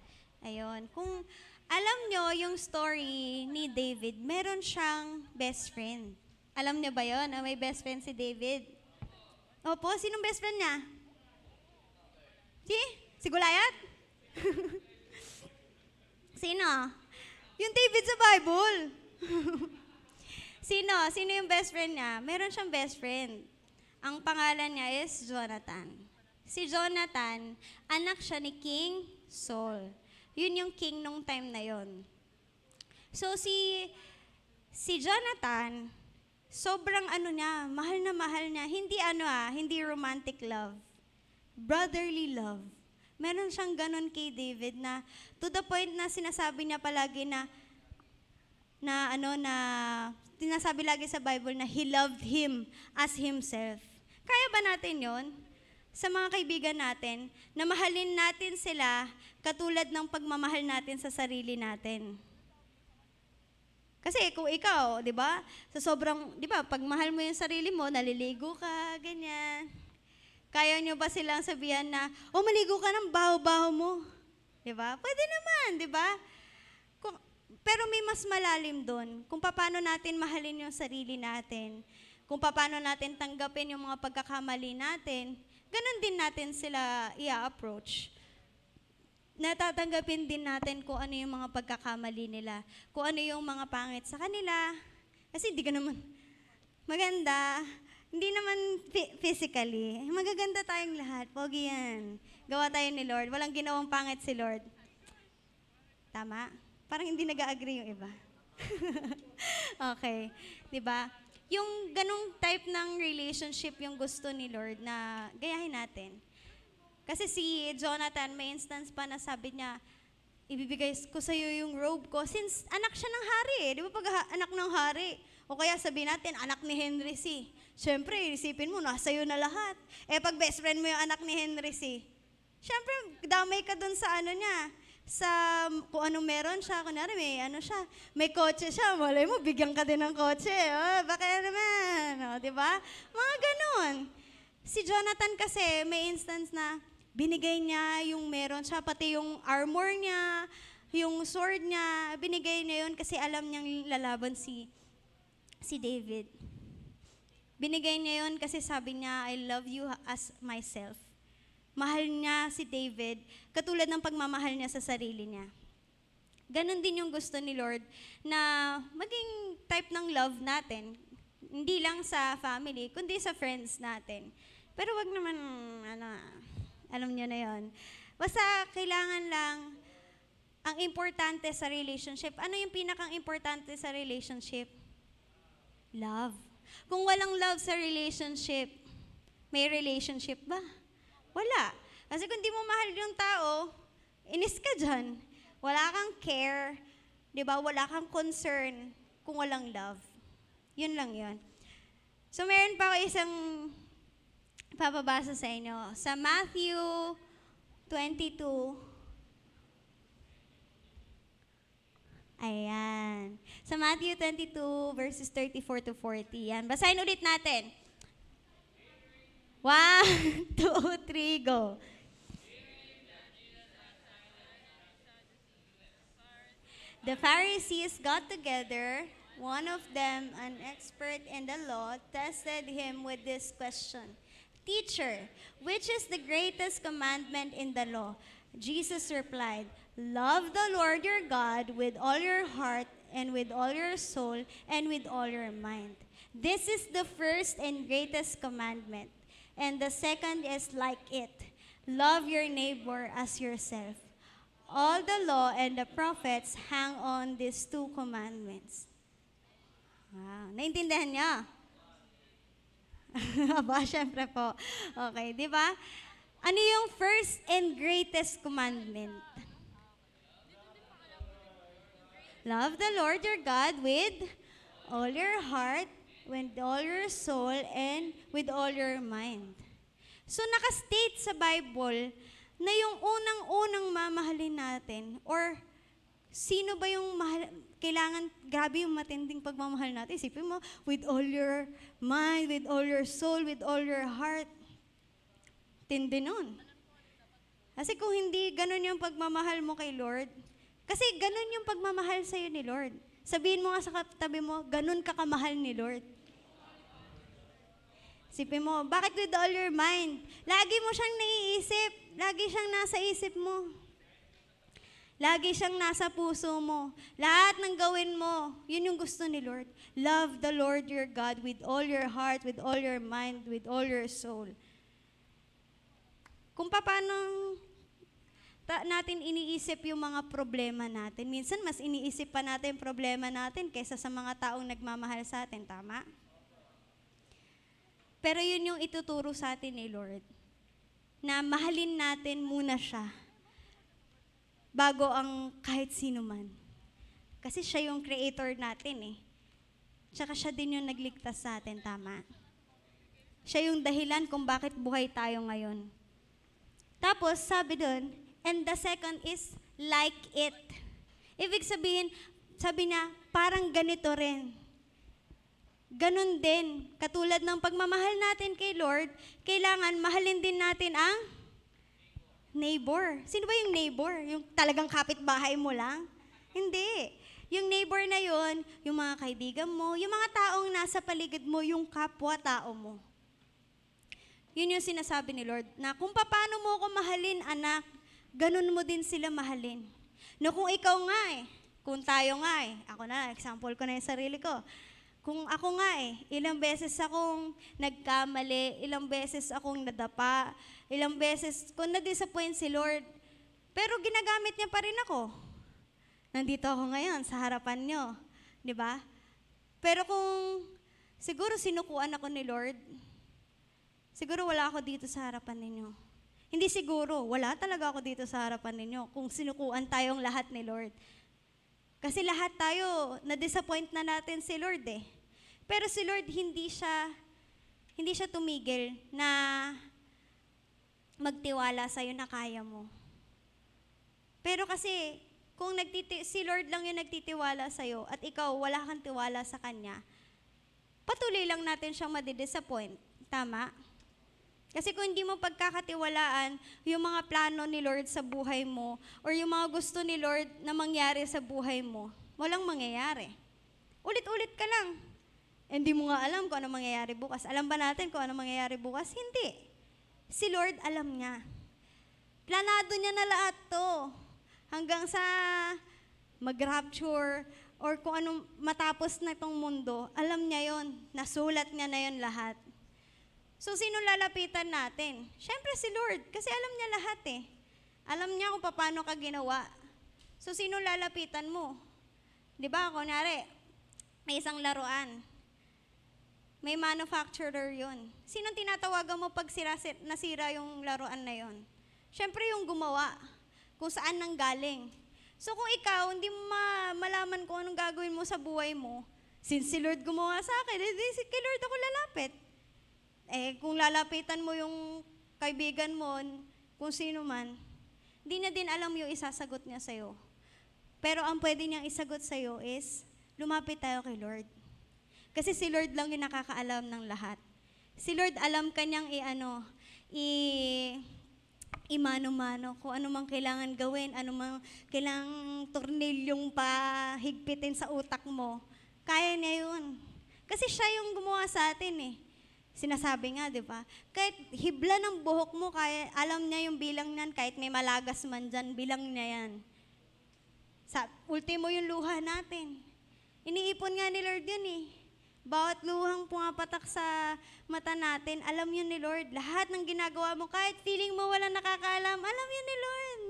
Ayun. Kung alam nyo yung story ni David, meron siyang best friend. Alam niyo ba yun? May best friend si David? Opo, sinong best friend niya? Si Goliath? Sino? Yung David sa Bible. Sino yung best friend niya? Meron siyang best friend. Ang pangalan niya is Jonathan. Si Jonathan, anak siya ni King Saul. Yun yung king nung time na yon. So si Jonathan, sobrang mahal niya. Hindi romantic love. Brotherly love. Meron siyang ganon kay David na to the point na sinasabi niya palagi sinasabi lagi sa Bible na he loved him as himself. Kaya ba natin yon? Sa mga kaibigan natin, na mahalin natin sila katulad ng pagmamahal natin sa sarili natin. Kasi kung ikaw, di ba, pag mahal mo yung sarili mo, naliligo ka, ganyan. Kaya nyo ba silang sabihan na, maligo ka ng baho-baho mo? Di ba? Pwede naman, di ba? Pero may mas malalim doon, kung paano natin mahalin yung sarili natin, kung paano natin tanggapin yung mga pagkakamali natin, ganun din natin sila i-approach. Natatanggapin din natin kung ano yung mga pagkakamali nila, kung ano yung mga pangit sa kanila. Kasi hindi ka naman maganda, hindi naman physically. Magaganda tayong lahat. Pogi yan. Gawa tayo ni Lord. Walang ginawang pangit si Lord. Tama? Parang hindi nag-agree yung iba. Okay. Diba? Yung ganong type ng relationship yung gusto ni Lord na gayahin natin. Kasi si Jonathan, may instance pa na sabi niya, ibibigay ko sa iyo yung robe ko. Since anak siya ng hari eh. Di ba pag anak ng hari? O kaya sabihin natin, anak ni Henry C. Siyempre, isipin mo, nasa iyo na lahat. Eh, pag best friend mo yung anak ni Henry C., siyempre, damay ka dun sa ano niya, sa kung anong meron siya. Kunwari, may kotse siya. Malay mo, bigyan ka din ng kotse. Oh, baka naman. Oh, di ba? Mga ganun. Si Jonathan kasi, may instance na binigay niya yung meron siya, pati yung armor niya, yung sword niya, binigay niya yun kasi alam niyang lalaban si David. Binigay niya yun kasi sabi niya, I love you as myself. Mahal niya si David, katulad ng pagmamahal niya sa sarili niya. Ganon din yung gusto ni Lord na maging type ng love natin. Hindi lang sa family, kundi sa friends natin. Pero wag naman, alam niyo na yon. Basta kailangan lang, ang importante sa relationship, ano yung pinakang importante sa relationship? Love. Kung walang love sa relationship, may relationship ba? Wala. Kasi kung di mo mahal yung tao, inis ka dyan. Wala kang care, di ba? Wala kang concern kung walang love. Yun lang yun. So meron pa ako isang papabasa sa inyo. Sa Matthew 22, ayan. Sa Matthew 22, verses 34 to 40. Yan. Basahin ulit natin. 1, 2, 3, go. The Pharisees got together. One of them, an expert in the law, tested him with this question. Teacher, which is the greatest commandment in the law? Jesus replied, love the Lord your God with all your heart and with all your soul and with all your mind. This is the first and greatest commandment. And the second is like it. Love your neighbor as yourself. All the law and the prophets hang on these two commandments. Wow. Naintindihan niyo? Aba, syempre po. Okay, di ba? Ano yung first and greatest commandment? Love the Lord your God with all your heart, with all your soul, and with all your mind. So, nakastate sa Bible na yung unang-unang mamahalin natin, or sino ba yung kailangan, grabe yung matinding pagmamahal natin. Isipin mo, with all your mind, with all your soul, with all your heart. Tindi nun. Kasi kung hindi ganun yung pagmamahal mo kay Lord, kasi ganun yung pagmamahal sa'yo ni Lord. Sabihin mo nga sa katabi mo, ganun ka kamahal ni Lord. Isipin mo, bakit with all your mind? Lagi mo siyang naiisip. Lagi siyang nasa isip mo. Lagi siyang nasa puso mo. Lahat ng gawin mo, yun yung gusto ni Lord. Love the Lord your God with all your heart, with all your mind, with all your soul. Kung paano natin iniisip yung mga problema natin. Minsan, mas iniisip pa natin yung problema natin kaysa sa mga taong nagmamahal sa atin. Tama? Pero yun yung ituturo sa atin ni Lord. Na mahalin natin muna siya bago ang kahit sino man. Kasi siya yung creator natin eh. Tsaka siya din yung nagligtas sa atin, tama? Siya yung dahilan kung bakit buhay tayo ngayon. Tapos, sabi doon, and the second is like it. Ibig sabihin, sabi niya, parang ganito rin. Ganon din, katulad ng pagmamahal natin kay Lord, kailangan mahalin din natin ang neighbor. Sino ba yung neighbor? Yung talagang kapitbahay mo lang? Hindi. Yung neighbor na yon, yung mga kaibigan mo, yung mga taong nasa paligid mo, yung kapwa-tao mo. Yun yung sinasabi ni Lord, na kung paano mo ako mahalin, anak, ganun mo din sila mahalin. No, kung ikaw nga kung tayo nga ako na, example ko na yung sarili ko. Kung ako nga ilang beses akong nagkamali, ilang beses akong nadapa, ilang beses kung na-disappoint si Lord, pero ginagamit niya pa rin ako. Nandito ako ngayon sa harapan niyo, di ba? Pero kung siguro sinukuan ako ni Lord, siguro wala ako dito sa harapan ninyo. Hindi siguro, wala talaga ako dito sa harapan ninyo kung sinukuan tayong lahat ni Lord. Kasi lahat tayo, na-disappoint na natin si Lord eh. Pero si Lord, hindi siya hindi siya tumigil na magtiwala sa'yo na kaya mo. Pero kasi, kung si Lord lang yung nagtitiwala sa'yo at ikaw wala kang tiwala sa Kanya, patuloy lang natin siyang madidisappoint. Tama? Kasi kung hindi mo pagkakatiwalaan yung mga plano ni Lord sa buhay mo or yung mga gusto ni Lord na mangyari sa buhay mo, walang mangyayari. Ulit-ulit ka lang. Hindi mo nga alam kung ano mangyayari bukas. Alam ba natin kung ano mangyayari bukas? Hindi. Si Lord alam niya. Planado niya na lahat to. Hanggang sa mag-rapture or kung anong matapos na itong mundo, alam niya yon. Nasulat niya na yon lahat. So, sino lalapitan natin? Siyempre si Lord, kasi alam niya lahat eh. Alam niya kung paano ka ginawa. So, sino lalapitan mo? Di ba, kunwari, may isang laruan. May manufacturer yun. Sinong tinatawagan mo pag nasira yung laruan na yun? Siyempre yung gumawa, kung saan nanggaling. So, kung ikaw, hindi mo malaman kung anong gagawin mo sa buhay mo, since si Lord gumawa sa akin, hindi kay Lord ako lalapit. Kung lalapitan mo yung kaibigan mo, kung sino man, hindi na din alam yung isasagot niya sa'yo. Pero ang pwede niyang isagot sa'yo is, lumapit tayo kay Lord. Kasi si Lord lang yung nakakaalam ng lahat. Si Lord alam kanyang imano-mano kung ano mang kailangan gawin, ano mang kailangang tornilyong pahigpitin sa utak mo. Kaya niya yun. Kasi siya yung gumawa sa atin eh. Sinasabi nga, di ba? Kahit hibla ng buhok mo, alam niya yung bilang niyan, kahit may malagas man dyan, bilang niya yan. Sa ultimo yung luha natin. Iniipon nga ni Lord yun eh. Bawat luhang pumapatak sa mata natin, alam yun ni Lord. Lahat ng ginagawa mo, kahit feeling mo walang nakakaalam, alam yun ni Lord.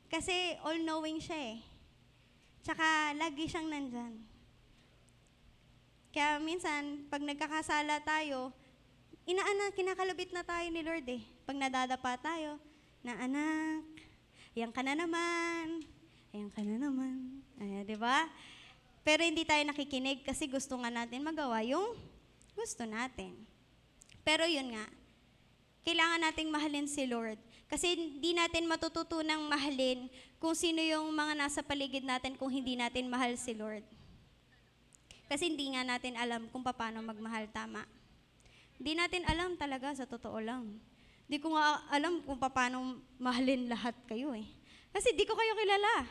Kasi all-knowing siya eh. Tsaka lagi siyang nandyan. Kaya minsan, pag nagkakasala tayo, kinakalabit na tayo ni Lord eh. Pag nadadapa tayo, na anak, ayan ka na naman, ayan ka na naman. Ayan, di ba? Pero hindi tayo nakikinig kasi gusto nga natin magawa yung gusto natin. Pero yun nga, kailangan nating mahalin si Lord. Kasi hindi natin matututunang mahalin kung sino yung mga nasa paligid natin kung hindi natin mahal si Lord. Kasi hindi nga natin alam kung paano magmahal, tama. Hindi natin alam talaga, sa totoo lang. Hindi ko nga alam kung paano mahalin lahat kayo eh. Kasi di ko kayo kilala.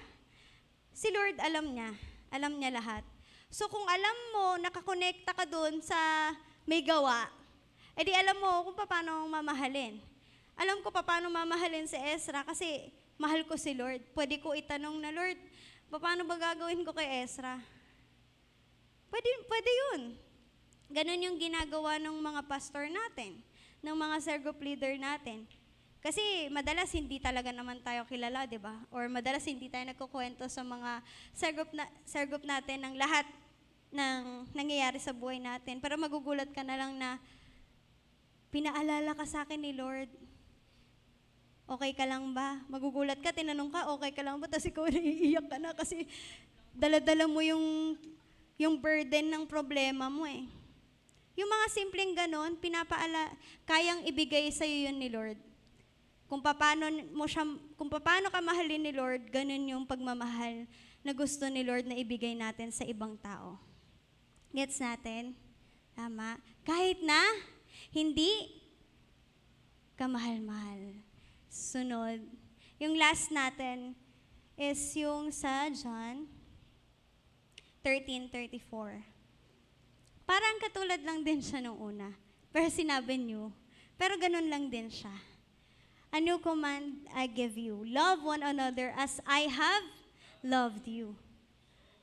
Si Lord alam niya lahat. So kung alam mo, nakakonekta ka dun sa may gawa, edi alam mo kung paano mamahalin. Alam ko paano mamahalin si Ezra kasi mahal ko si Lord. Pwede ko itanong na, Lord, paano ba gagawin ko kay Ezra? Pwede yun. Ganon yung ginagawa ng mga pastor natin, ng mga cell group leader natin. Kasi madalas hindi talaga naman tayo kilala, di ba? Or madalas hindi tayo nagkukwento sa mga cell group natin ng lahat ng nangyayari sa buhay natin. Pero magugulat ka na lang na pinaalala ka sa akin ni Lord. Okay ka lang ba? Magugulat ka, tinanong ka, okay ka lang ba? Tapos ikaw naiiyak ka na kasi dala-dala mo yung burden ng problema mo eh. Yung mga simpleng ganon, kayang ibigay sa'yo yun ni Lord. Kung paano ka mahalin ni Lord, ganon yung pagmamahal na gusto ni Lord na ibigay natin sa ibang tao. Gets natin? Tama? Kahit na hindi ka mahal-mahal. Sunod. Yung last natin is yung sa John 13:34. Parang katulad lang din siya nung una. Pero sinabi niyo, pero ganun lang din siya. A new command I give you. Love one another as I have loved you.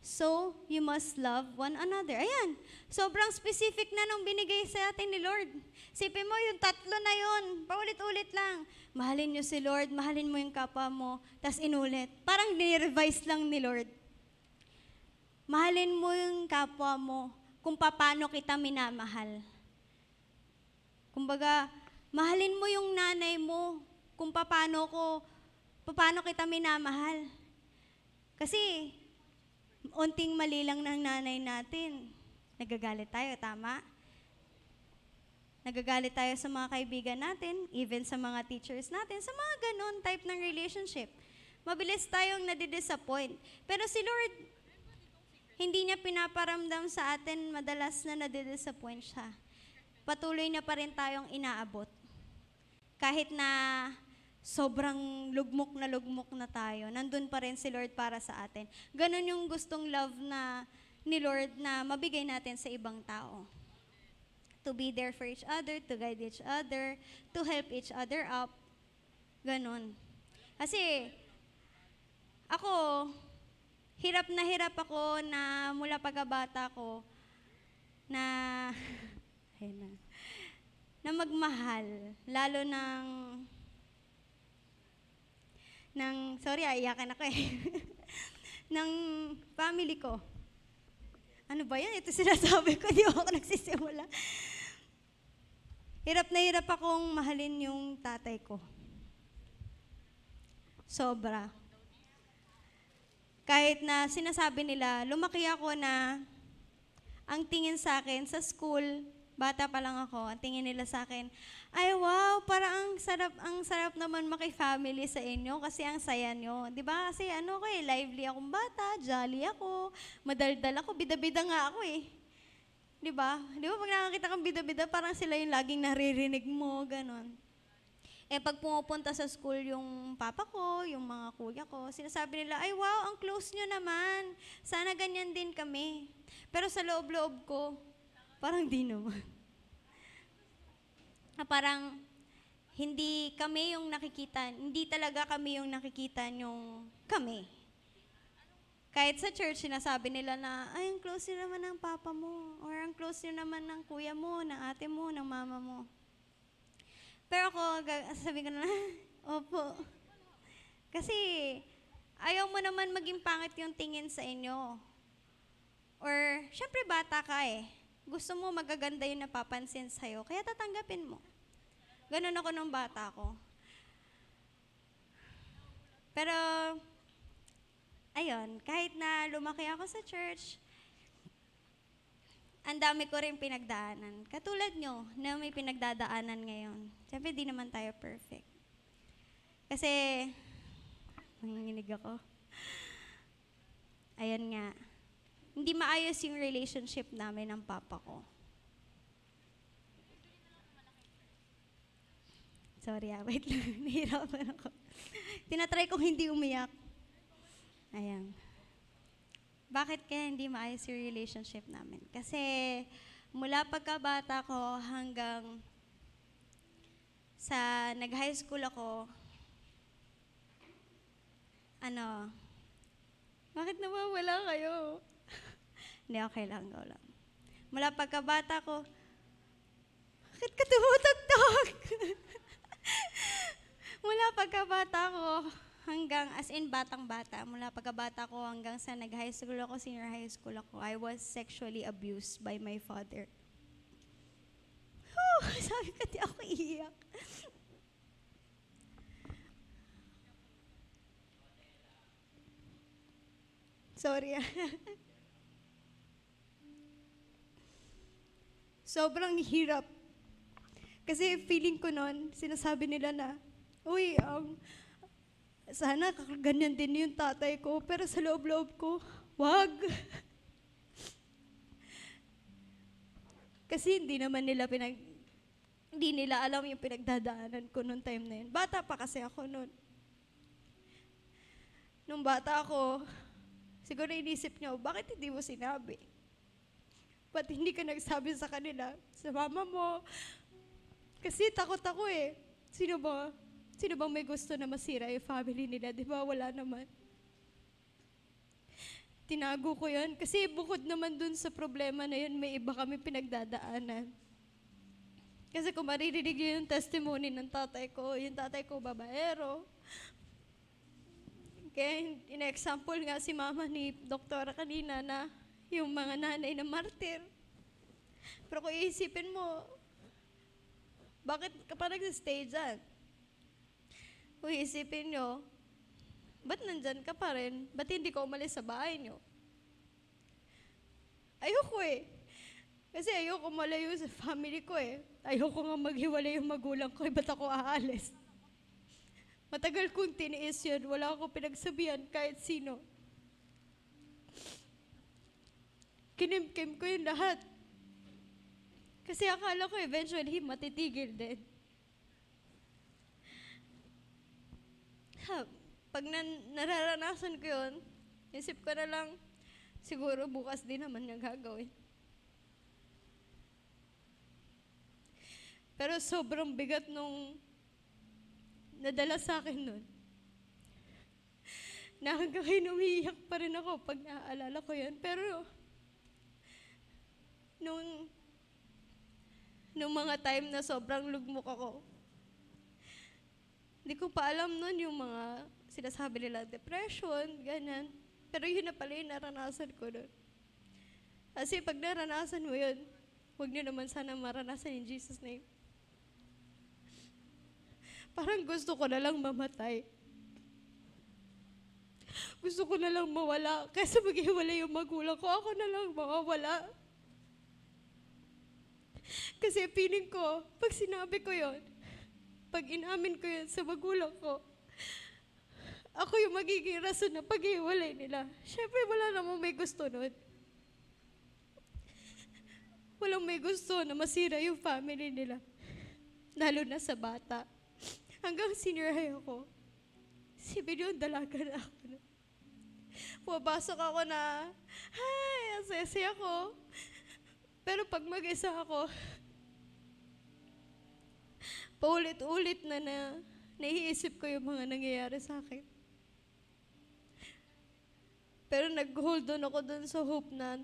So, you must love one another. Ayan. Sobrang specific na nung binigay sa atin ni Lord. Sipin mo, yung tatlo na yun. Paulit-ulit lang. Mahalin niyo si Lord, mahalin mo yung kapwa mo, tas inulit. Parang ni-revise lang ni Lord. Mahalin mo yung kapwa mo kung paano kita minamahal. Kumbaga, mahalin mo yung nanay mo kung paano kita minamahal. Kasi, unting mali lang ng nanay natin, nagagalit tayo, tama? Nagagalit tayo sa mga kaibigan natin, even sa mga teachers natin, sa mga ganon type ng relationship. Mabilis tayong nadidisappoint. Pero si Lord, hindi niya pinaparamdam sa atin madalas na nadidisappoint siya. Patuloy niya pa rin tayong inaabot. Kahit na sobrang lugmok na tayo, nandun pa rin si Lord para sa atin. Ganon yung gustong love na ni Lord na mabigay natin sa ibang tao. To be there for each other, to guide each other, to help each other up. Ganon. Kasi, ako, hirap ako na mula pagkabata ko na, na magmahal. Lalo sorry, iyakan ako eh. ng family ko. Ano ba yan? Ito sinasabi ko, di ako nagsisimula. Hirap na hirap akong mahalin yung tatay ko. Sobra. Kahit na sinasabi nila, lumaki ako na ang tingin sa akin sa school, bata pa lang ako, ang tingin nila sa akin, ay wow, parang ang sarap naman maki-family sa inyo kasi ang saya nyo. Di ba? Kasi lively akong bata, jolly ako, madaldal ako, bida-bida nga ako eh. Di ba? Di ba pag nakakita kang bida-bida, parang sila yung laging naririnig mo, ganon. Eh pag pumupunta sa school yung papa ko, yung mga kuya ko, sinasabi nila, ay wow, ang close nyo naman. Sana ganyan din kami. Pero sa loob-loob ko, parang di naman. Parang hindi kami yung nakikita, hindi talaga kami yung nakikita yung kami. Kahit sa church, sinasabi nila na, ay, ang close nyo naman ng papa mo, or ang close nyo naman ng kuya mo, ng ate mo, ng mama mo. Pero ako, sasabihin ko na, opo. Kasi, ayaw mo naman maging pangit yung tingin sa inyo. Or, syempre bata ka eh. Gusto mo magaganda yung napapansin sa'yo, kaya tatanggapin mo. Ganun ako nung bata ko. Pero, ayun, kahit na lumaki ako sa church, ang dami ko rin pinagdaanan. Katulad nyo, na may pinagdadaanan ngayon. Siyempre, di naman tayo perfect. Kasi, nanginginig ako. Ayan nga. Hindi maayos yung relationship namin ng papa ko. Sorry wait lang. Nahirapan ako. Tinatry kong hindi umiyak. Ayan. Bakit kaya hindi maayos yung relationship namin? Kasi mula pagkabata ko hanggang sa nag-high school ako, bakit nawawala kayo? Hindi, okay lang, go lang. Mula pagkabata ko, bakit ka tumutugtog? Mula pagkabata ko, hanggang, as in batang-bata, mula pagkabata ko hanggang sa nag-high school ako, senior high school ako, I was sexually abused by my father. Sabi ko, di ako iiyak. Sorry. Sobrang hirap. Kasi feeling ko noon, sinasabi nila na, uy, sana ganyan din yung tatay ko, pero sa loob-loob ko, wag. Kasi hindi nila alam yung pinagdadaanan ko noong time na yun. Bata pa kasi ako noon. Nung bata ako, siguro inisip niyo, bakit hindi mo sinabi? Ba't hindi ka nagsabi sa kanila, sa mama mo? Kasi takot ako eh. Sino bang may gusto na masira yung family nila? Di ba? Wala naman. Tinago ko yan. Kasi bukod naman dun sa problema na yun, may iba kami pinagdadaanan. Kasi kung maririnig yung testimony ng tatay ko babaero. Kaya in-example nga si mama ni doktora kanina na yung mga nanay na martir. Pero kung iisipin mo, bakit ka pa nag-stay dyan? Kung iisipin nyo, ba't nandyan ka pa rin? Ba't hindi ka umalis sa bahay nyo? Ayoko eh. Kasi ayoko malayo sa family ko eh. Ayoko nga maghiwalay yung magulang ko, ba't ako aalis? Matagal kong tiniis yun, wala akong pinagsabihan kahit sino. Kinimkim ko yung lahat. Kasi akala ko eventually matitigil din. Pag nararanasan ko yun, isip ko na lang, siguro bukas din naman niya gagawin. Pero sobrang bigat nung nadala sa akin nun. Na hanggang ngayon umiiyak pa rin ako pag naaalala ko yun. Pero nung mga time na sobrang lugmok ako, hindi ko pa alam nun yung mga sinasabi nila, depression, ganyan. Pero yun na pala yung naranasan ko nun. Kasi pag naranasan mo yun, huwag niyo naman sana maranasan in Jesus' name. Parang gusto ko na lang mamatay. Gusto ko na lang mawala. Kaysa maghiwalay yung magulang ko, ako na lang mawawala. Kasi feeling ko, pag sinabi ko yon, pag inamin ko yun sa magulang ko, ako yung magiging rason na paghiwalay nila. Siyempre, wala namang may gusto nun. Walang may gusto na masira yung family nila. Lalo na sa bata. Hanggang senior high ako, si Bilyon dalaga na ako. Pumapasok ako na, hi, asese ako. Pero pag mag-isa ako, paulit-ulit na naiisip ko yung mga nangyayari sa akin. Pero nag-hold on ako dun sa hope na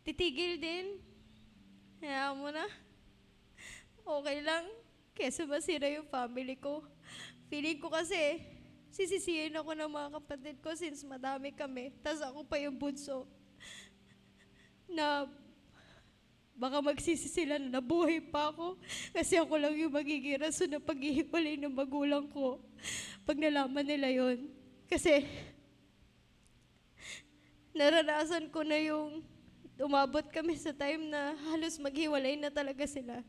titigil din. Hayaan mo na. Okay lang. Kesa masira yung family ko. Feeling ko kasi, sisisihin ako ng mga kapatid ko since madami kami. Tapos ako pa yung bunso. Na baka magsisi sila na nabuhay pa ako. Kasi ako lang yung magiging rason na paghihiwalay ng magulang ko. Pag nalaman nila yon. Kasi, naranasan ko na yung umabot kami sa time na halos maghiwalay na talaga sila.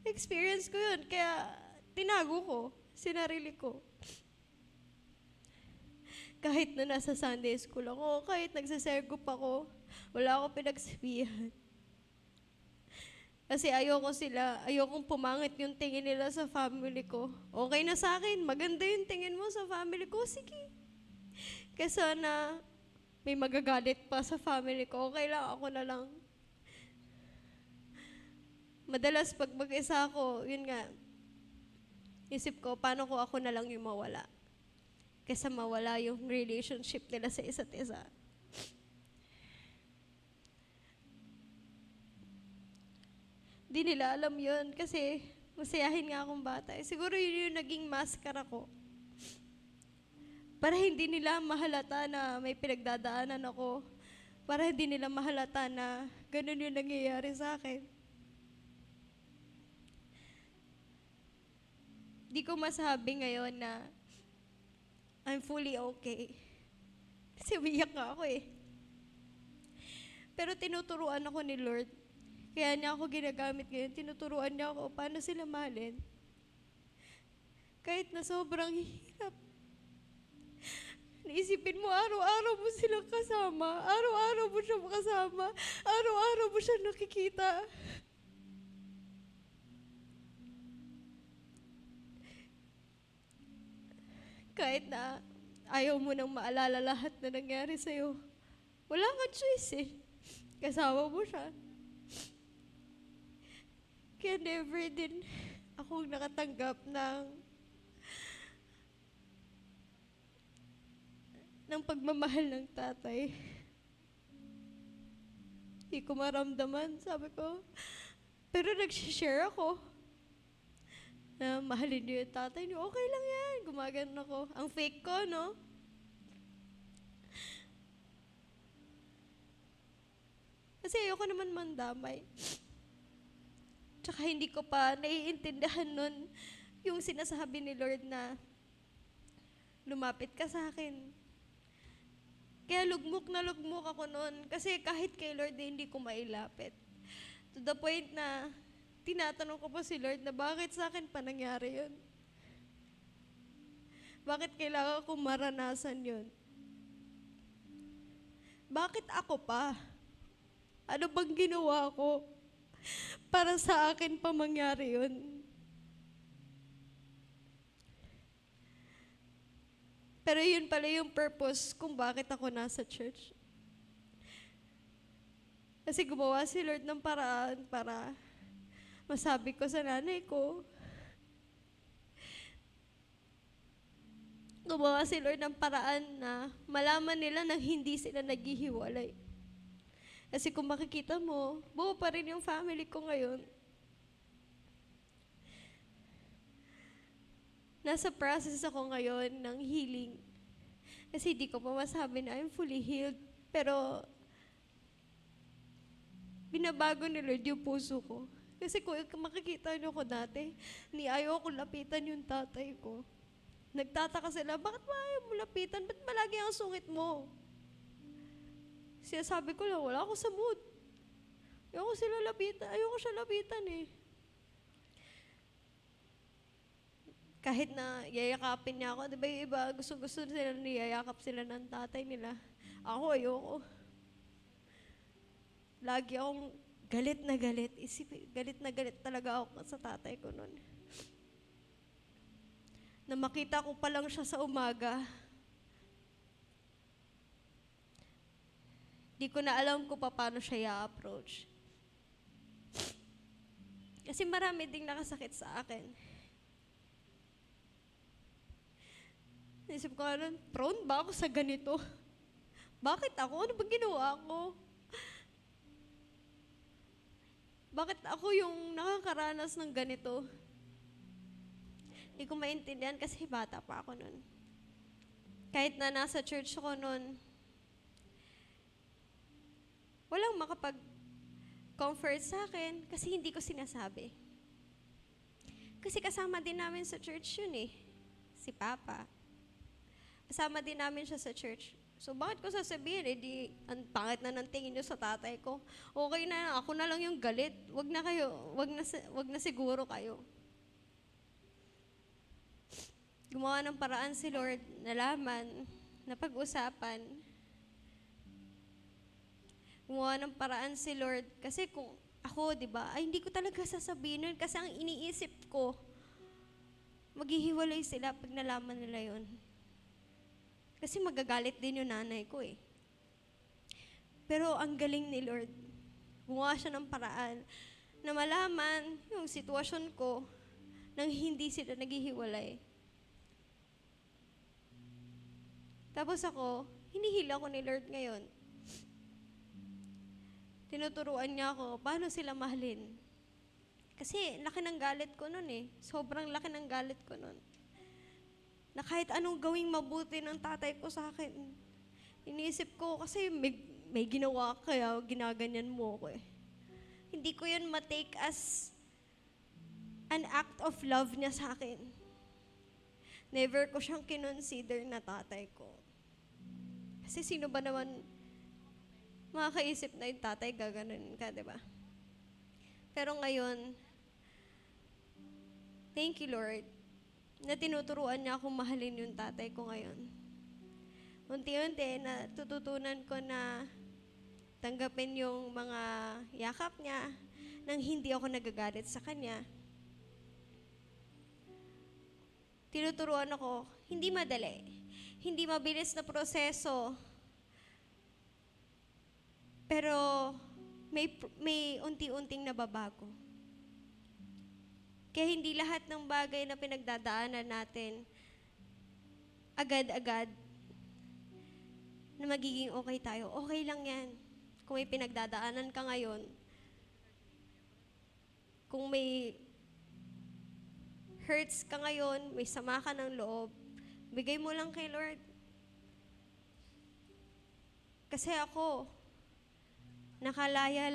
Experience ko yun, kaya tinago ko, sinarili ko. Kahit na nasa Sunday school ako, kahit nagsasergop ako, wala akong pinagsabihan. Kasi ayokong pumangit yung tingin nila sa family ko. Okay na sa akin, maganda yung tingin mo sa family ko, sige. Kesa na may magagalit pa sa family ko, okay lang, ako na lang. Madalas pag mag-isa ako, yun nga, isip ko, paano ko ako na lang yung mawala? Kesa mawala yung relationship nila sa isa't isa. Di nila alam yun kasi masayahin nga akong bata. Siguro yun yung naging maskara ko. Para hindi nila mahalata na may pinagdadaanan ako. Para hindi nila mahalata na ganun yung nangyayari sa akin. Di ko masabi ngayon na I'm fully okay. Kasi umiyak nga ako eh. Pero tinuturuan ako ni Lord. Kaya niya ako ginagamit ngayon. Tinuturuan niya ako paano sila mahalin. Kahit na sobrang hirap. Naisipin mo, araw-araw mo silang kasama. Araw-araw mo siya makasama. Araw-araw mo siya nakikita. Kahit na ayaw mo nang maalala lahat na nangyari sa'yo, wala kang choice eh. Kasama mo siya. Kaya never din akong nakatanggap ng pagmamahal ng tatay. Hindi ko maramdaman, sabi ko. Pero nag-share ako. Na mahalin niyo yung tatay niyo, okay lang yan. Gumagano ako. Ang fake ko, no? Kasi ayoko naman mandamay. Tsaka hindi ko pa naiintindihan nun yung sinasabi ni Lord na lumapit ka sa akin. Kaya lugmok na lugmok ako noon. Kasi kahit kay Lord, hindi ko mailapit. To the point na tinatanong ko pa si Lord na bakit sa akin pa nangyari yun? Bakit kailangan ko maranasan yun? Bakit ako pa? Ano bang ginawa ko para sa akin pa mangyari yun? Pero yun pala yung purpose kung bakit ako nasa church. Kasi gumawa si Lord ng paraan para masabi ko sa nanay ko. Gumawa si Lord ng paraan na malaman nila na hindi sila naghihiwalay. Kasi kung makikita mo, buo pa rin yung family ko ngayon. Nasa process ako ngayon ng healing. Kasi di ko pa masabi na I'm fully healed. Pero, binabago ni Lord yung puso ko. Kasi kung makikita niyo ko dati, ayaw ko lapitan yung tatay ko. Nagtataka sila, bakit ba ayaw mo lapitan? Ba't malagi ang sungit mo? Sabi ko lang, wala ako sa mood. Ayaw ko siya lapitan eh. Kahit na yayakapin niya ako, di ba yung iba, gusto sila niyayakap sila ng tatay nila. Ako, ayoko. Lagi akong galit na galit. Galit na galit talaga ako sa tatay ko noon. Na makita ko pa lang siya sa umaga, di ko na alam kung paano siya i-approach. Kasi marami ding nakasakit sa akin. Isip ko, prone ba ako sa ganito? Bakit ako? Ano ba ginawa ko? Bakit ako yung nakakaranas ng ganito? Hindi ko maintindihan kasi bata pa ako nun. Kahit na nasa church ako nun, walang makapag-comfort sa akin kasi hindi ko sinasabi. Kasi kasama din namin sa church yun eh, si Papa. Kasama din namin siya sa church. So, bakit ko sasabihin, ang pangit na ng tingin nyo sa tatay ko. Okay na, ako na lang yung galit. Wag na siguro kayo. Gumawa ng paraan si Lord, nalaman, napag-usapan. Gumawa ng paraan si Lord, kasi kung ako, di ba, ay hindi ko talaga sasabihin yun, kasi ang iniisip ko, maghihiwalay sila pag nalaman nila yun. Kasi magagalit din yung nanay ko eh. Pero ang galing ni Lord, gumawa siya ng paraan na malaman yung sitwasyon ko nang hindi sila naghihiwalay. Tapos ako, hinihila ko ni Lord ngayon. Tinuturuan niya ako paano sila mahalin. Kasi laki ng galit ko nun eh. Sobrang laki ng galit ko nun. Na kahit anong gawing mabuti ng tatay ko sa akin, iniisip ko, kasi may ginawa kaya ginaganyan mo ko eh. Hindi ko yun matake as an act of love niya sa akin. Never ko siyang kinonsider na tatay ko. Kasi sino ba naman makakaisip na yung tatay gaganon ka, di ba? Pero ngayon, thank you Lord, na tinuturuan niya akong mahalin yung tatay ko ngayon. Unti-unti, natututunan ko na tanggapin yung mga yakap niya nang hindi ako nagagalit sa kanya. Tinuturuan ako, hindi madali, hindi mabilis na proseso, pero may unti-unting nababago. Kaya hindi lahat ng bagay na pinagdadaanan natin agad-agad na magiging okay tayo. Okay lang yan. Kung may pinagdadaanan ka ngayon, kung may hurts ka ngayon, may sama ka ng loob, bigay mo lang kay Lord. Kasi ako, nakakalaya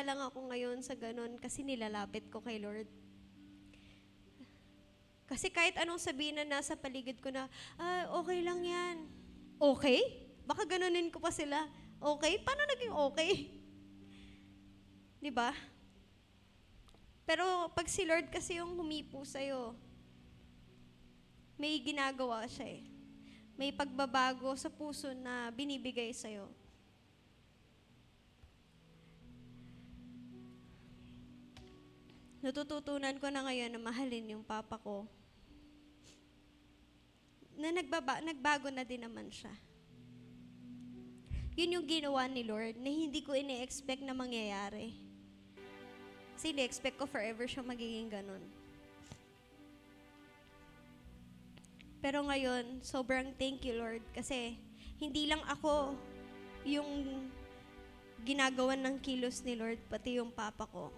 lang ako ngayon sa ganun kasi nilalapit ko kay Lord. Kasi kahit anong sabihin na nasa paligid ko na, okay lang yan. okay? Baka ganunin ko pa sila. Okay? Paano naging okay? Di ba? Pero pag si Lord kasi yung humipo sa'yo, may ginagawa siya eh. May pagbabago sa puso na binibigay sa'yo. Natututunan ko na ngayon na mahalin yung papa ko. Na nagbago na din naman siya. Yun yung ginawa ni Lord na hindi ko ine-expect na mangyayari. Kasi ine-expect ko forever siya magiging ganun. Pero ngayon, sobrang thank you, Lord. Kasi hindi lang ako yung ginagawan ng kilos ni Lord, pati yung papa ko.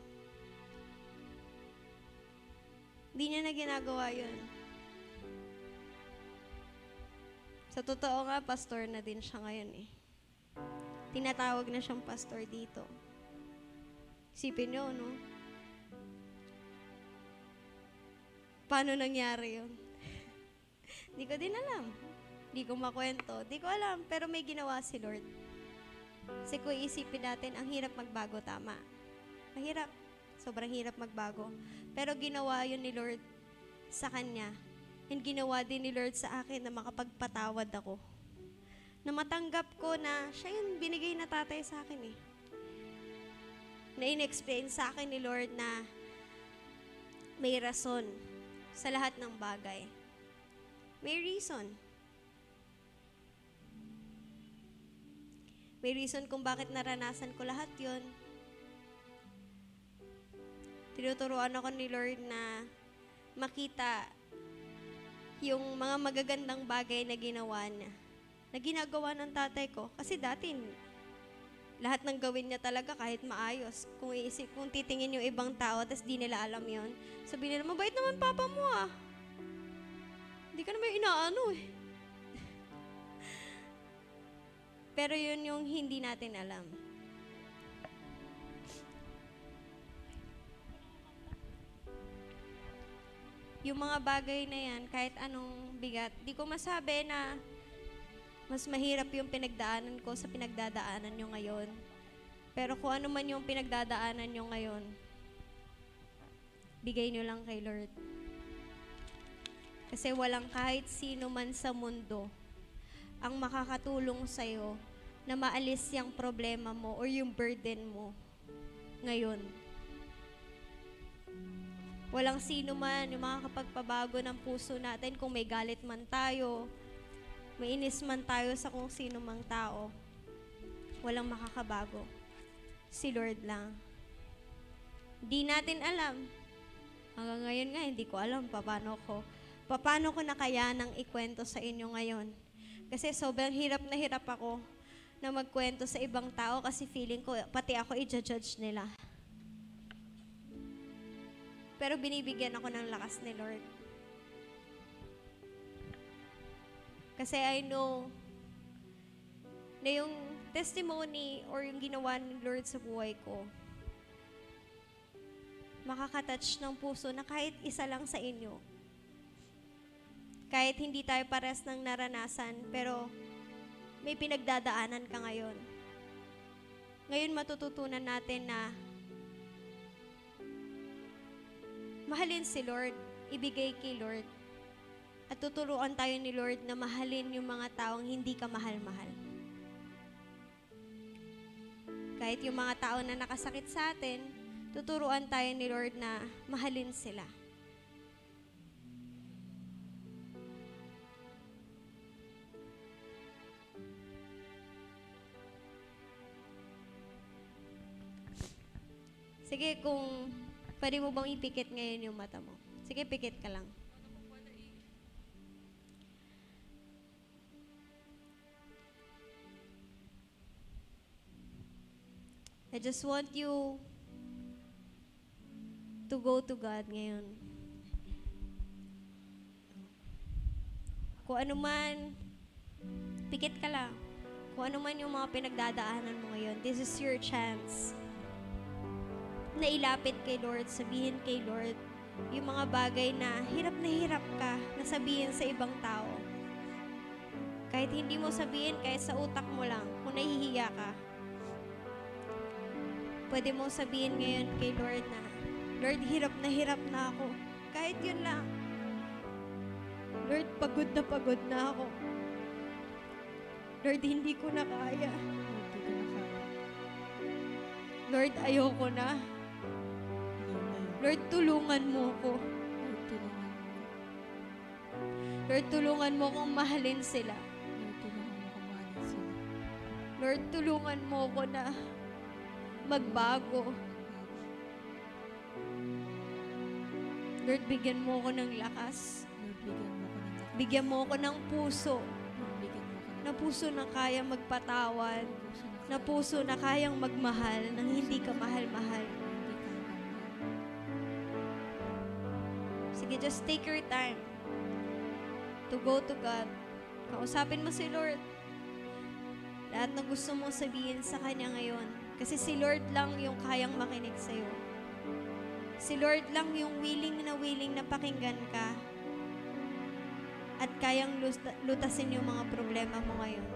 Hindi niya na ginagawa yun. Sa totoo nga, pastor na din siya ngayon eh. Tinatawag na siyang pastor dito. Isipin niyo, no? Paano nangyari yun? Hindi ko din alam. Hindi ko makwento. Hindi ko alam, pero may ginawa si Lord. Kasi kung isipin natin, ang hirap magbago, tama. Mahirap. Sobrang hirap magbago. Pero ginawa yun ni Lord sa kanya. And ginawa din ni Lord sa akin na makapagpatawad ako. Na matanggap ko na siya yung binigay na tatay sa akin eh. Na in-explain sa akin ni Lord na may rason sa lahat ng bagay. May reason. May reason kung bakit naranasan ko lahat yon. Tinuturuan ako ni Lord na makita yung mga magagandang bagay na ginawa niya. Na ginagawa ng tatay ko. Kasi dati, lahat ng gawin niya talaga kahit maayos. Kung titingin yung ibang tao, tas di nila alam yon, sabihin nila, mabait naman papa mo ah. Hindi ka naman inaano eh. Pero yun yung hindi natin alam. Yung mga bagay na yan, kahit anong bigat, di ko masabi na mas mahirap yung pinagdaanan ko sa pinagdadaanan nyo ngayon. Pero kung ano man yung pinagdadaanan nyo ngayon, bigay nyo lang kay Lord. Kasi walang kahit sino man sa mundo ang makakatulong sa'yo na maalis yung problema mo or yung burden mo ngayon. Walang sino man yung makakapagpabago ng puso natin kung may galit man tayo, may inis man tayo sa kung sino mang tao. Walang makakabago. Si Lord lang. Di natin alam. Hanggang ngayon nga, hindi ko alam paano ko na kaya nang ikwento sa inyo ngayon. Kasi sobrang hirap na hirap ako na magkwento sa ibang tao kasi feeling ko, pati ako i-judge nila. Pero binibigyan ako ng lakas ni Lord. Kasi I know na yung testimony or yung ginawa ni Lord sa buhay ko, makakatouch ng puso na kahit isa lang sa inyo. Kahit hindi tayo pares ng naranasan, pero may pinagdadaanan ka ngayon. Ngayon matututunan natin na mahalin si Lord, ibigay kay Lord. At tuturuan tayo ni Lord na mahalin yung mga taong hindi ka mahal-mahal. Kahit yung mga tao na nakasakit sa atin, tuturuan tayo ni Lord na mahalin sila. Sige, kung pwede mo bang ipikit ngayon yung mata mo? Sige, pikit ka lang. I just want you to go to God ngayon. Kung ano man, pikit ka lang. Kung ano man yung mga pinagdadaanan mo ngayon, this is your chance na ilapit kay Lord, sabihin kay Lord yung mga bagay na hirap ka na sabihin sa ibang tao. Kahit hindi mo sabihin, kahit sa utak mo lang, kung nahihiya ka, pwede mo sabihin ngayon kay Lord na, Lord, hirap na ako. Kahit yun lang. Lord, pagod na ako. Lord, hindi ko na kaya. Lord, ayoko na. Lord, tulungan mo ko. Lord, tulungan mo kong mahalin sila. Lord, tulungan mo ko na magbago. Lord, bigyan mo ko ng lakas. Bigyan mo ko ng puso. Na puso na kaya magpatawad. Na puso na kayang magmahal nang hindi ka mahal-mahal. Sige, just take your time to go to God. Kausapin mo si Lord. Lahat ng gusto mong sabihin sa Kanya ngayon. Kasi si Lord lang yung kayang makinig sa'yo. Si Lord lang yung willing na pakinggan ka. At kayang lutasin yung mga problema mo ngayon.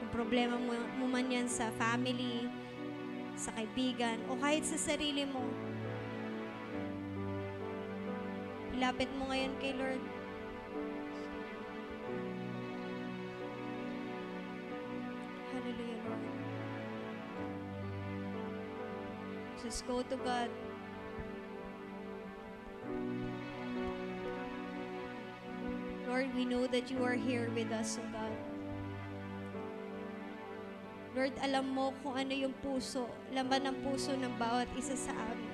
Kung problema mo man yan sa family, sa kaibigan, o kahit sa sarili mo, ilapit mo ngayon kay Lord. Hallelujah, Lord. Just go to God. Lord, we know that you are here with us, O God. Lord, alam mo kung ano yung puso, laman ng puso ng bawat isa sa amin.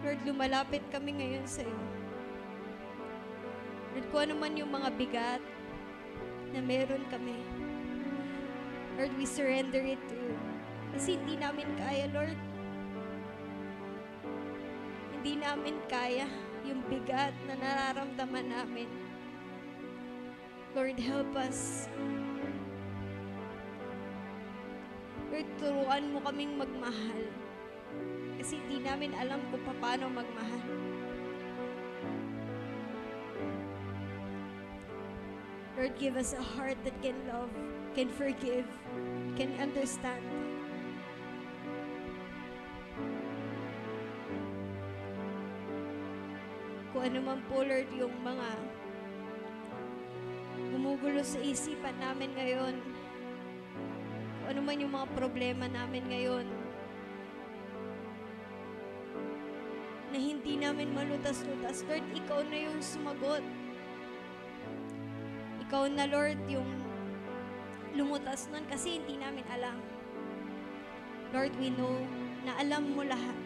Lord, lumalapit kami ngayon sa iyo. Lord, kung ano man yung mga bigat na meron kami, Lord, we surrender it to you. Kasi hindi namin kaya, Lord. Hindi namin kaya yung bigat na nararamdaman namin. Lord, help us. Lord, turuan mo kaming magmahal. Kasi hindi namin alam kung paano magmahal. Lord, give us a heart that can love, can forgive, can understand. Kung ano man po, Lord, yung mga gumugulo sa isipan namin ngayon, kung ano man yung mga problema namin ngayon, na hindi namin malutas-lutas, Lord, ikaw na yung sumagot. Ikaw na, Lord, yung lumutas nun kasi hindi namin alam. Lord, we know na alam mo lahat.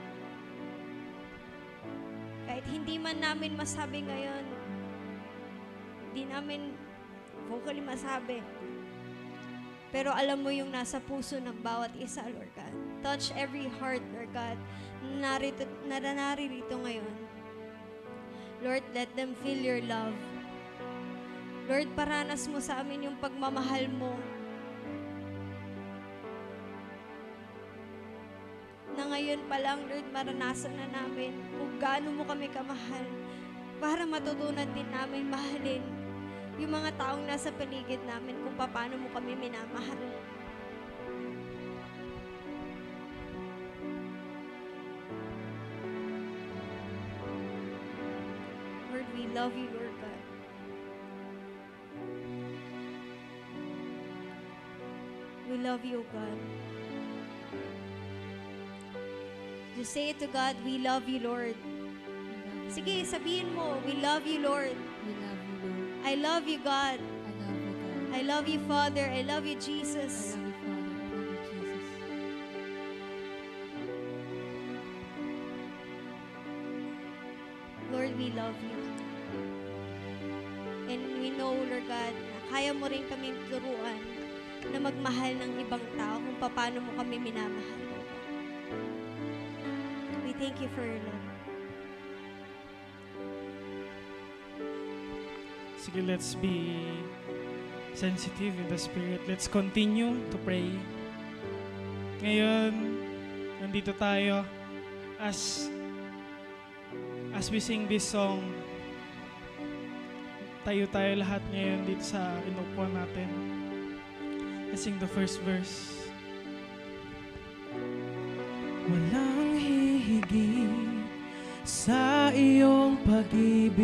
Kahit hindi man namin masabi ngayon, hindi namin vocally masabi. Pero alam mo yung nasa puso ng bawat isa, Lord God. Touch every heart, Lord God, na naririto ngayon. Lord, let them feel your love. Lord, paranas mo sa amin yung pagmamahal mo. Na ngayon pa lang, Lord, maranasan na namin kung gaano mo kami kamahal para matutunan din namin mahalin yung mga taong nasa paligid namin kung paano mo kami minamahal. Lord, we love you, Lord God. We love you, God. Just say it to God, we love you, Lord. Sige, sabihin mo, we love you, Lord. We love you, Lord. I love you, God. I love you, God. I love you, Father. I love you, I Jesus. love you, Father. I love you, Jesus. Lord, we love you. And we know, Lord God, na kaya mo rin kami turuan na magmahal ng ibang tao kung paano mo kami minamahal. We thank you for your love. Sige, let's be sensitive in the Spirit. Let's continue to pray. Ngayon, nandito tayo as we sing this song. Tayo lahat ngayon dito sa inupuan natin. Let's sing the first verse. Walang hihigit sa iyong pag-ibig.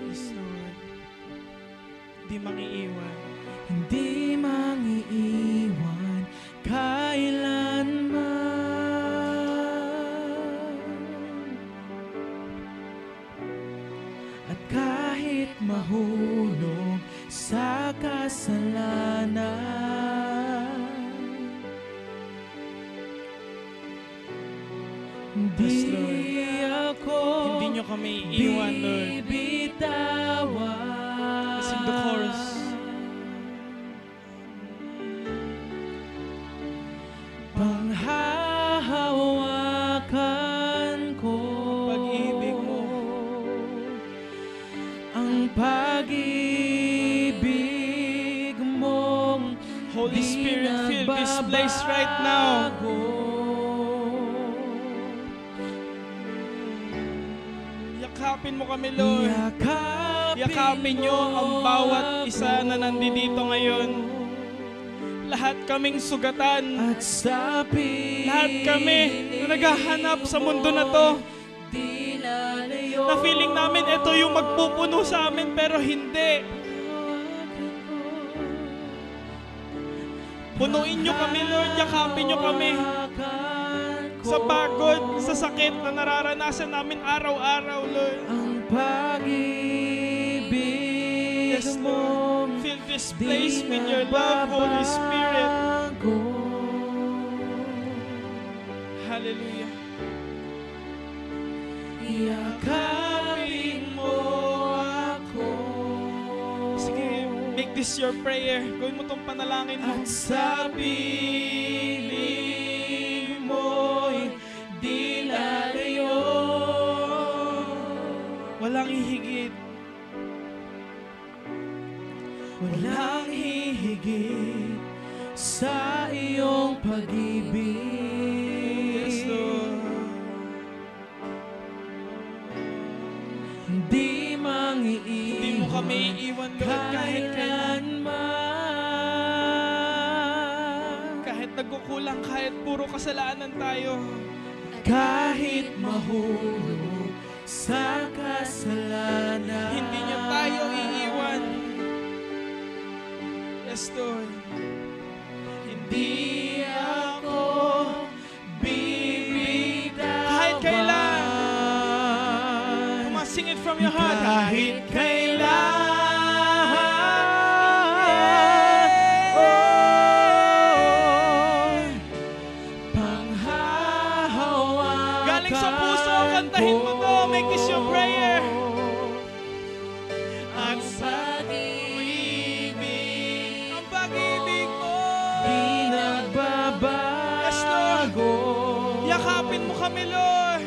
Yes, Lord. Di mangiiwan. Hindi mangiiwan kailanman. At kahit mahulog sa kasalanan, Yes, hindi Lord. ako Hindi nyo kami iiwan, Lord. bibitawan. Let's sing the chorus. Panghahawakan ko Pag-ibig mo. ang pag-ibig mong Holy Spirit, fill this place right now. Yakapin mo kami, Lord. Yakapin nyo ang bawat isa na nandito ngayon. Lahat kaming sugatan. At sa Lahat kami na naghahanap sa mundo na to. Na feeling namin ito yung magpupuno sa amin pero hindi. Punuin nyo kami, Lord. Yakapin nyo kami. Sa pagod, sa sakit na nararanasan namin araw-araw, Lord. ang pag-ibig Yes, Lord. Fill this place with your love, Holy Spirit. Hallelujah. Yakapin mo ako. Sige, make this your prayer. Gawin mo tong panalangin mo. At sa piling mo'y di lalayo. Walang hihigit. Walang hihigit sa iyong pag-ibig. Yes, Lord. Hindi Hindi mo kami iiwan, Lord, kahit kailan. kailanman. Kahit nagkukulang, kahit puro kasalanan tayo. Kahit mahulog sa kasalanan, Hindi niya tayo iiwan. Yes, Lord. Hindi ako bibitawan. Kahit kailan. Come on, sing it from your heart. Kahit kailan. Panghahawakan Galing sa puso, kantahin mo to. Make this your prayer. Ang pag-ibig, Ang pag-ibig mo. di nagbabago. Yes, Lord. Yakapin mo kami, Lord.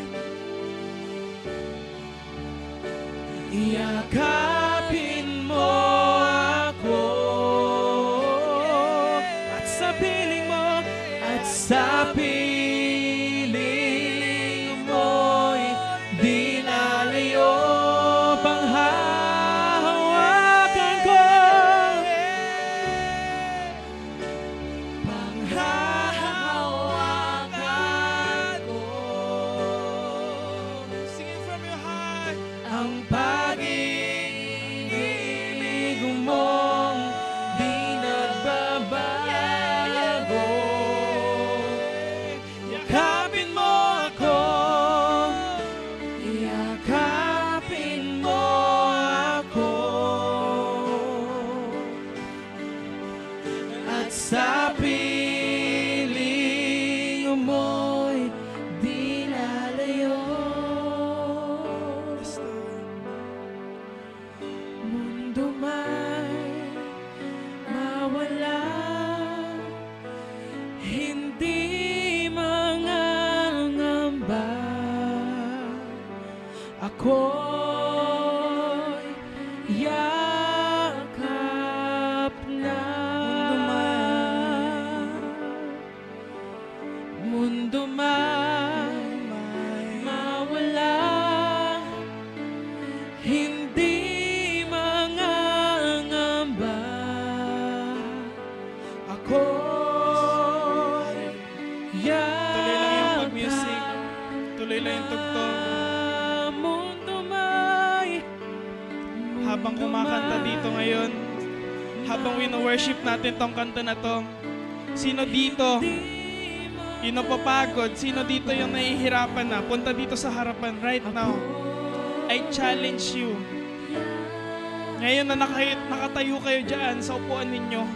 Yakapin mo ako. At sa piling mo, at sa piling mo'y di lalayo. Panghahawakan ko. Panghahawakan ko. Sing it from your heart. Ang pag-ibig mong di nagbabago. Yakapin mo ako. Yakapin mo ako. At sa piling mo'y di lalayo. Yes, Lord. Mundo may mawala, hindi mangangamba. Ako'y yakap na. habang wino-worship natin tong kanta na to. Sino dito yung napapagod? Sino dito yung nahihirapan na? Punta dito sa harapan right now. I challenge you. Ngayon na nakatayo kayo dyan sa upuan ninyo,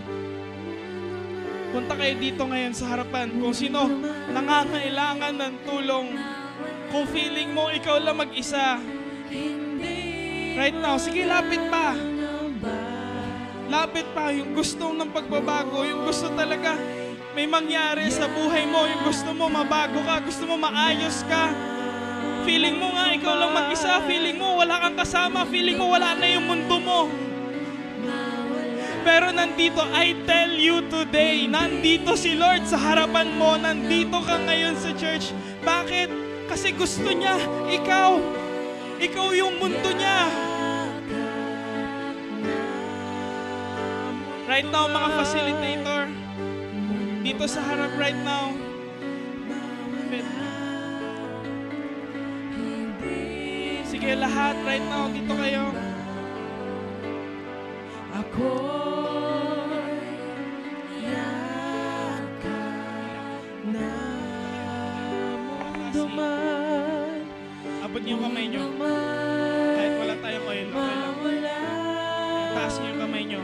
punta kayo dito ngayon sa harapan. Kung sino nangangailangan ng tulong, kung feeling mo ikaw lang mag-isa, right now, sige, lapit pa. Lapit pa yung gusto ng pagbabago, yung gusto talaga may mangyari sa buhay mo, yung gusto mo mabago ka, gusto mo maayos ka. Feeling mo nga ikaw lang mag-isa, feeling mo wala kang kasama, feeling mo wala na yung mundo mo. Pero nandito, I tell you today, nandito si Lord sa harapan mo, nandito ka ngayon sa church. Bakit? Kasi gusto niya, ikaw yung mundo niya. Right now, mga facilitator, dito sa harap right now. Sige, lahat right now, dito kayo. Abot niyo yung kamay niyo. Kahit wala tayong oil, okay lang. Taas niyo yung kamay niyo.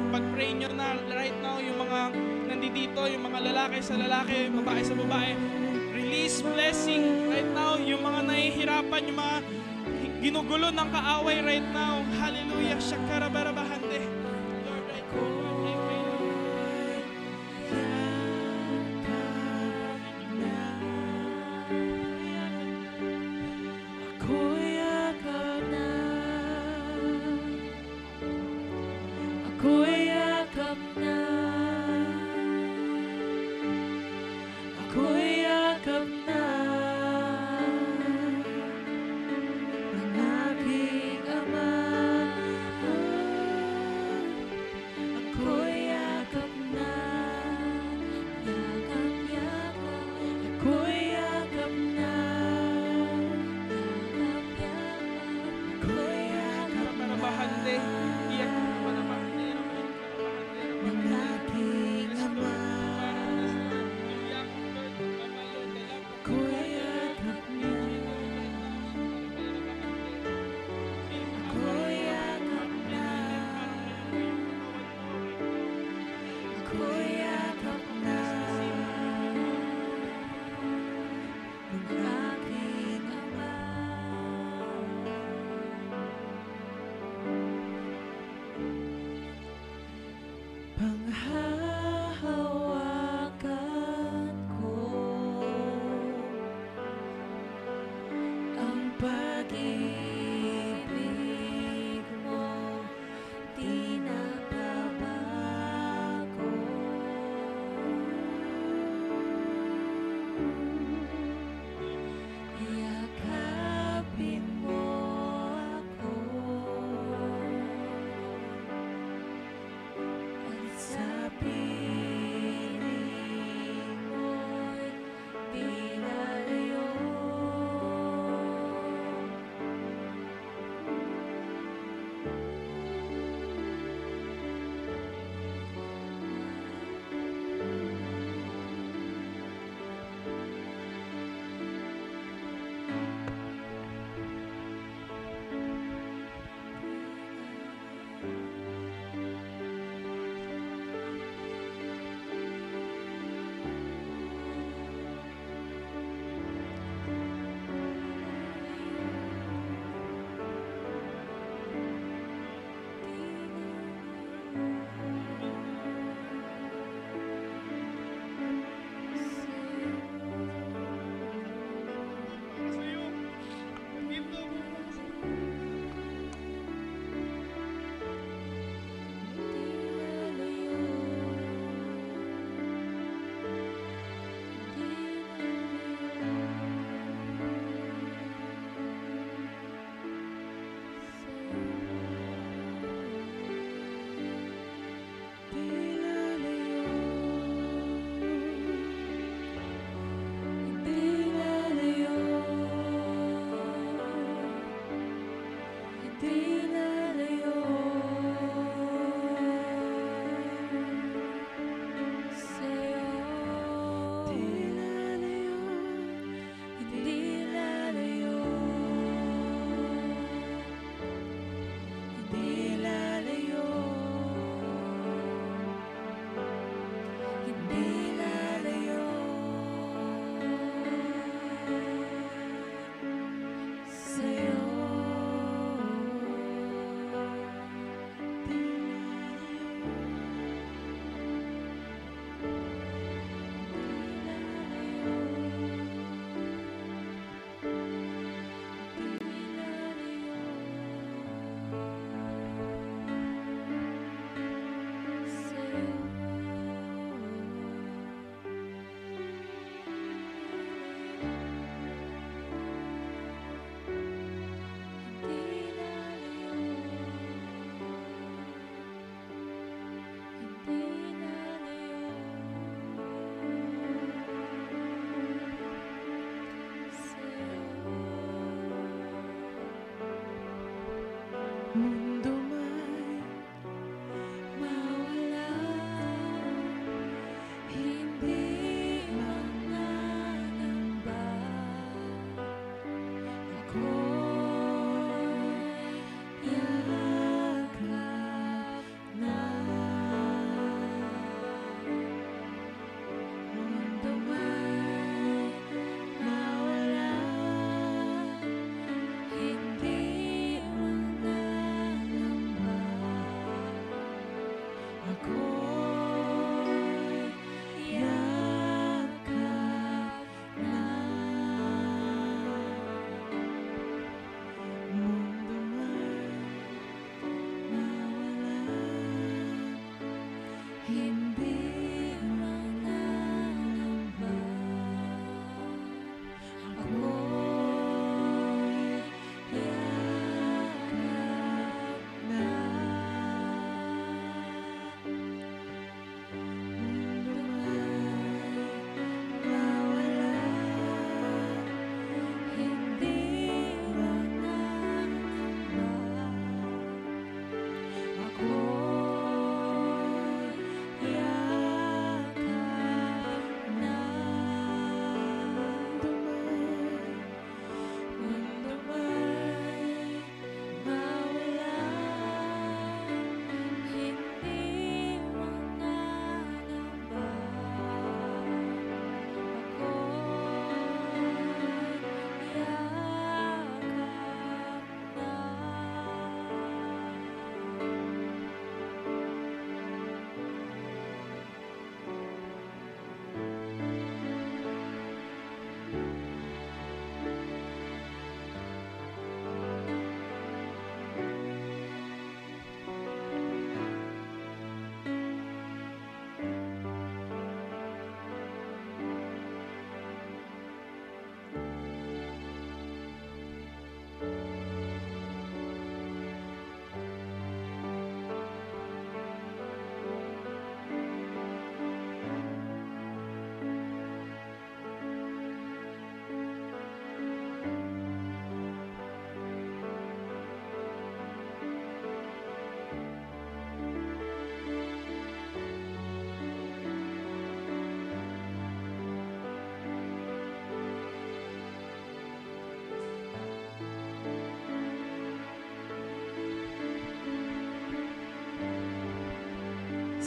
Pag-pray nyo na right now yung mga nandito, yung mga lalaki sa lalaki, babae sa babae. Release blessing right now, yung mga nahihirapan, yung mga ginugulo ng kaaway right now. Hallelujah. Shakarabarabahante. Lord, right now, Lord, I pray.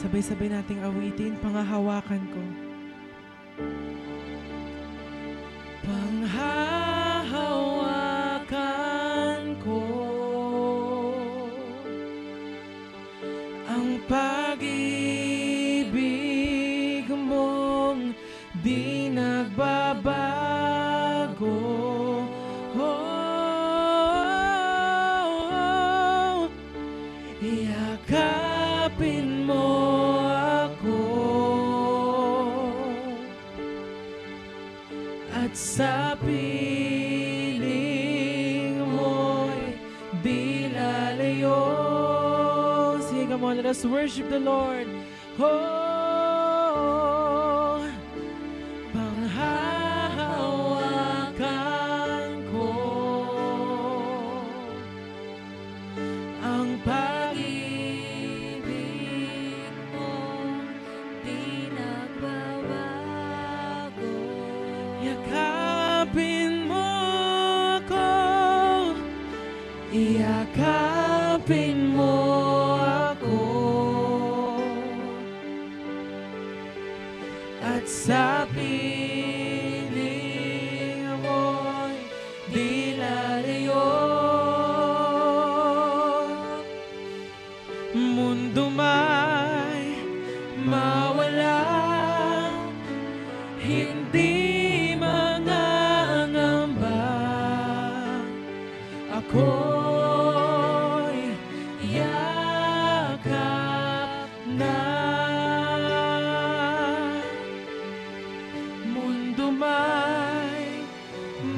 Sabay-sabay nating awitin, panghahawakan ko. Panghahawakan ko ang pag-ibig mong di nagbabago. Iyakapin mo ako at sa piling mo'y di lalayo. Sige, come on, let us worship the Lord. Oh, panghahawakan ko ang pag-ibig mo di nagbabago. Yakapin mo ako, iyakapin mo ako at sa piling mo'y di lalayo. Mundo may mawala, hindi mangangamba. Ako'y yakap na. Mundo may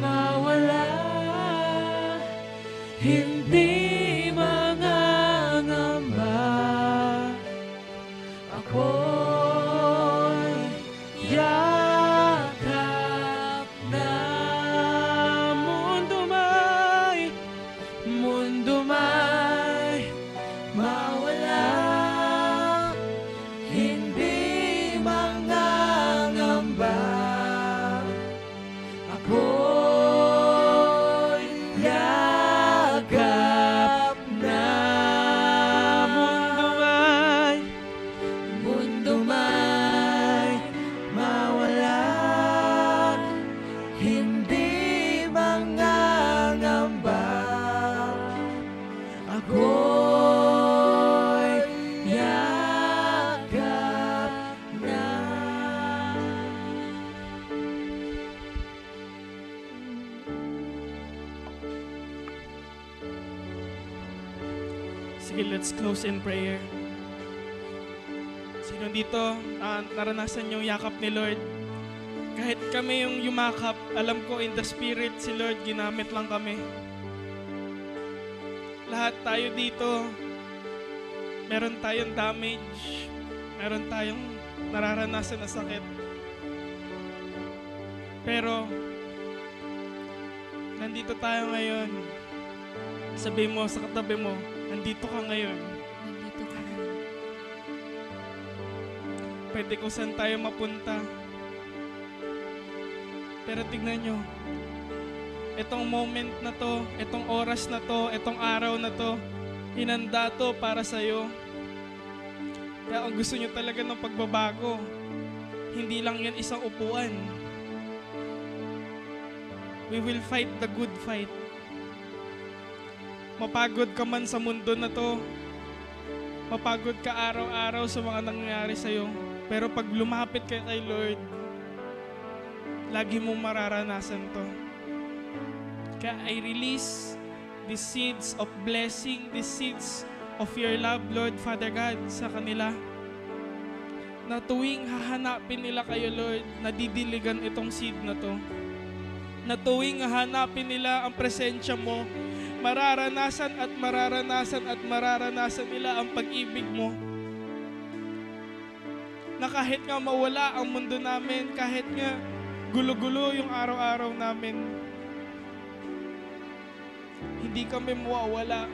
mawala, hindi mangangamba. Ako'y yakap na. Mundo may mawala, hindi mangangamba. Ako'y yakap na. Mundo may mawala, hindi mangangamba. Ako'y yakap na. Sige, let's close in prayer. Sino dito naranasan yung yakap ni Lord? Kahit kami yung yumakap, alam ko in the Spirit, si Lord ginamit lang kami. Lahat tayo dito, meron tayong damage, meron tayong nararanasan na sakit. Pero, nandito tayo ngayon. Sabi mo sa katabi mo, nandito ka ngayon. Nandito ka na. Pwede kung saan tayo mapunta. Pero tignan nyo, itong moment na to, itong oras na to, itong araw na to, hinanda to para sa'yo. Kaya kung gusto nyo talaga ng pagbabago, hindi lang yan isang upuan. We will fight the good fight. Mapagod ka man sa mundo na to, mapagod ka araw-araw sa mga nangyayari sa'yo, pero pag lumapit ka kay Lord, lagi mong mararanasan to. Kaya I release the seeds of blessing, the seeds of your love, Lord, Father God, sa kanila. Na tuwing hahanapin nila kayo, Lord, nadidiligan itong seed na to. Na tuwing hahanapin nila ang presensya mo, mararanasan at mararanasan at mararanasan nila ang pag-ibig mo. Na kahit nga mawala ang mundo namin, kahit nga gulo-gulo yung araw-araw namin, hindi kami mawawala.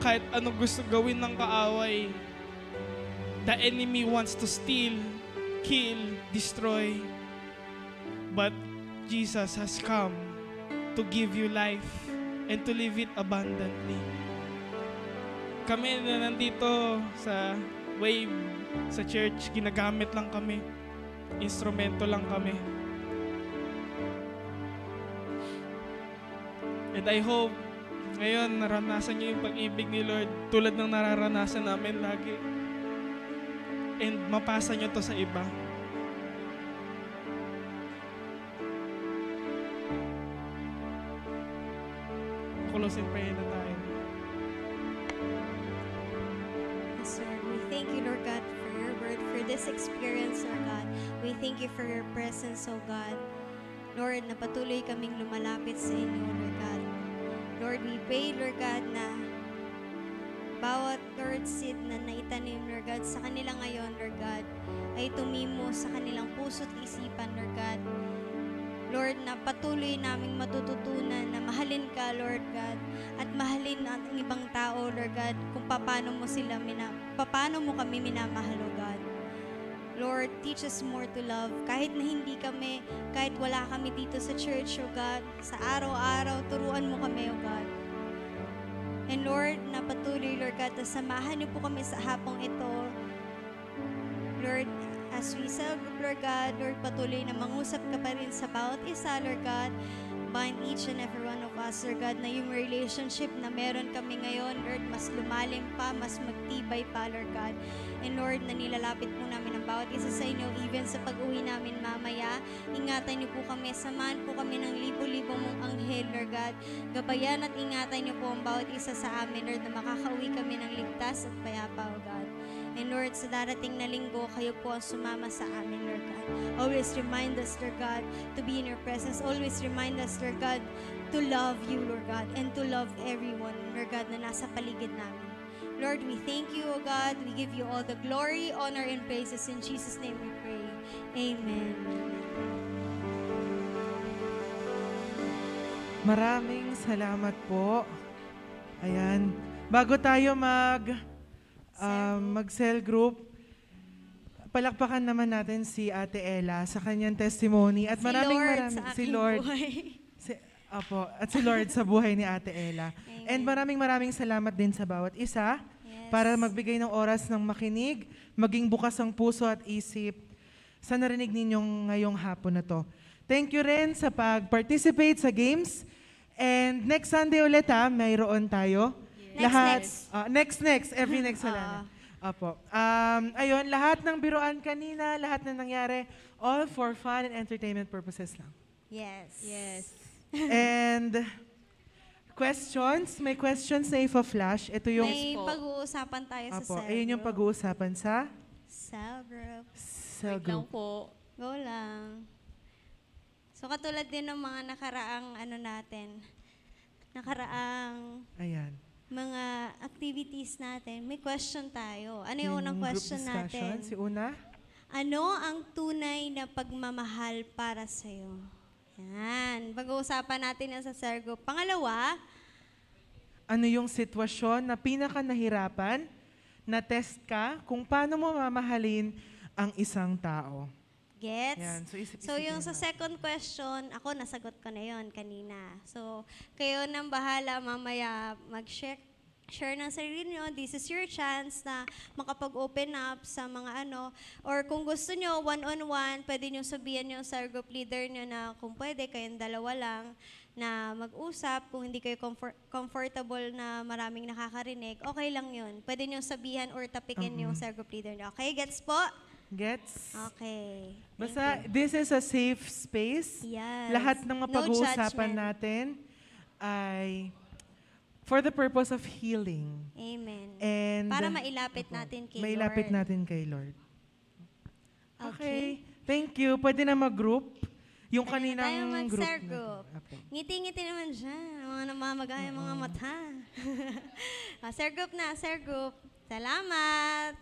Kahit anong gusto gawin ng kaaway, the enemy wants to steal, kill, destroy. But Jesus has come to give you life and to live it abundantly. Kami na nandito sa wave sa church. Ginagamit lang kami. Instrumento lang kami. And I hope ngayon naranasan niyo yung pag-ibig ni Lord tulad ng nararanasan namin lagi. And mapasa niyo to sa iba. Close in prayer na tayo. Yes, Lord, we thank you, Lord God, for your word, for this experience, Lord God. We thank you for your presence, oh God. Lord, na patuloy kaming lumalapit sa inyo, Lord God. Lord, we pray, Lord God, na bawat, Lord, seed na naitanim, Lord God, sa kanila ngayon, Lord God, ay tumimo sa kanilang puso't isipan, Lord God. Lord, na patuloy naming matututunan na mahalin ka, Lord God, at mahalin ang ibang tao, Lord God, kung paano mo kami minamahal, oh God. Lord, teach us more to love. Kahit na hindi kami, kahit wala kami dito sa church, oh God, sa araw-araw, turuan mo kami, oh God. And Lord, na patuloy, Lord God, na samahan niyo po kami sa hapong ito. Lord, as we celebrate, Lord God, Lord, patuloy na mangusap ka pa rin sa bawat isa, Lord God. Bind each and every one of us, Lord God, na yung relationship na meron kami ngayon, Lord, mas lumalim pa, mas magtibay pa, Lord God. And Lord, na nilalapit po namin ang bawat isa sa inyo, even sa pag-uwi namin mamaya. Ingatan niyo po kami, samahan po kami ng libo-libong mong anghel, Lord God. Gabayan at ingatan niyo po ang bawat isa sa amin, Lord, na makakauwi kami ng ligtas at payapa, O God. And Lord, sa darating na linggo, kayo po ang sumama sa amin, Lord God. Always remind us, Lord God, to be in your presence. Always remind us, Lord God, to love you, Lord God, and to love everyone, Lord God, na nasa paligid namin. Lord, we thank you, O God. We give you all the glory, honor, and praises. In Jesus' name we pray. Amen. Maraming salamat po. Ayan. Bago tayo mag-cell group, palakpakan naman natin si Ate Ella sa kanyang testimony. At Si Lord at si Lord sa buhay ni Ate Ella. Amen. And maraming salamat din sa bawat isa para magbigay ng oras ng makinig, maging bukas ang puso at isip sa narinig ninyong ngayong hapon na to. Thank you rin sa pag-participate sa games. And next Sunday ulit mayroon tayo. Next. Every next wala na. Apo. Ayun, lahat ng biruan kanina, lahat na nangyari, all for fun and entertainment purposes lang. Yes. And questions? May questions na ipa-flash. Ito yung... May pag-uusapan tayo sa cell ayun yung group. pag-uusapan sa... Cell group. Cell Wait lang group. po. Go lang. So katulad din ng mga nakaraang Ayan. mga activities natin, may question tayo. Ano yung unang group question discussion. natin? Si Una? Ano ang tunay na pagmamahal para sa'yo? Yan. Pag-uusapan natin yan sa cell group. Pangalawa, Ano yung sitwasyon na pinaka nahirapan, na test ka, kung paano mo mamahalin ang isang tao? gets? Yan. So, isip-isipin So, yung sa natin. second question, ako nasagot ko na yon kanina. So, kayo nang bahala mamaya mag-share ng sarili nyo. This is your chance na makapag-open up sa mga or kung gusto nyo, one-on-one, pwede nyo sabihan yung sa group leader nyo na kung pwede, kayong dalawa lang na mag-usap. Kung hindi kayo comfortable na maraming nakakarinig, okay lang yun. Pwede nyo sabihan or tapikin yung sa group leader nyo. Okay, gets po? Gets? Okay. Basta, this is a safe space. Yes. Lahat ng No mapag-uusapan judgment. natin ay for the purpose of healing. Amen. And Para mailapit natin kay mailapit Lord. natin kay Lord. Okay. Okay. Thank you. Pwede na mag-group. Yung Pwede na tayo kaninang mag-cell group. group. Okay. Ngiti-ngiti naman siya. Mga namamagay mga mata. Sir group na, sir group. Salamat.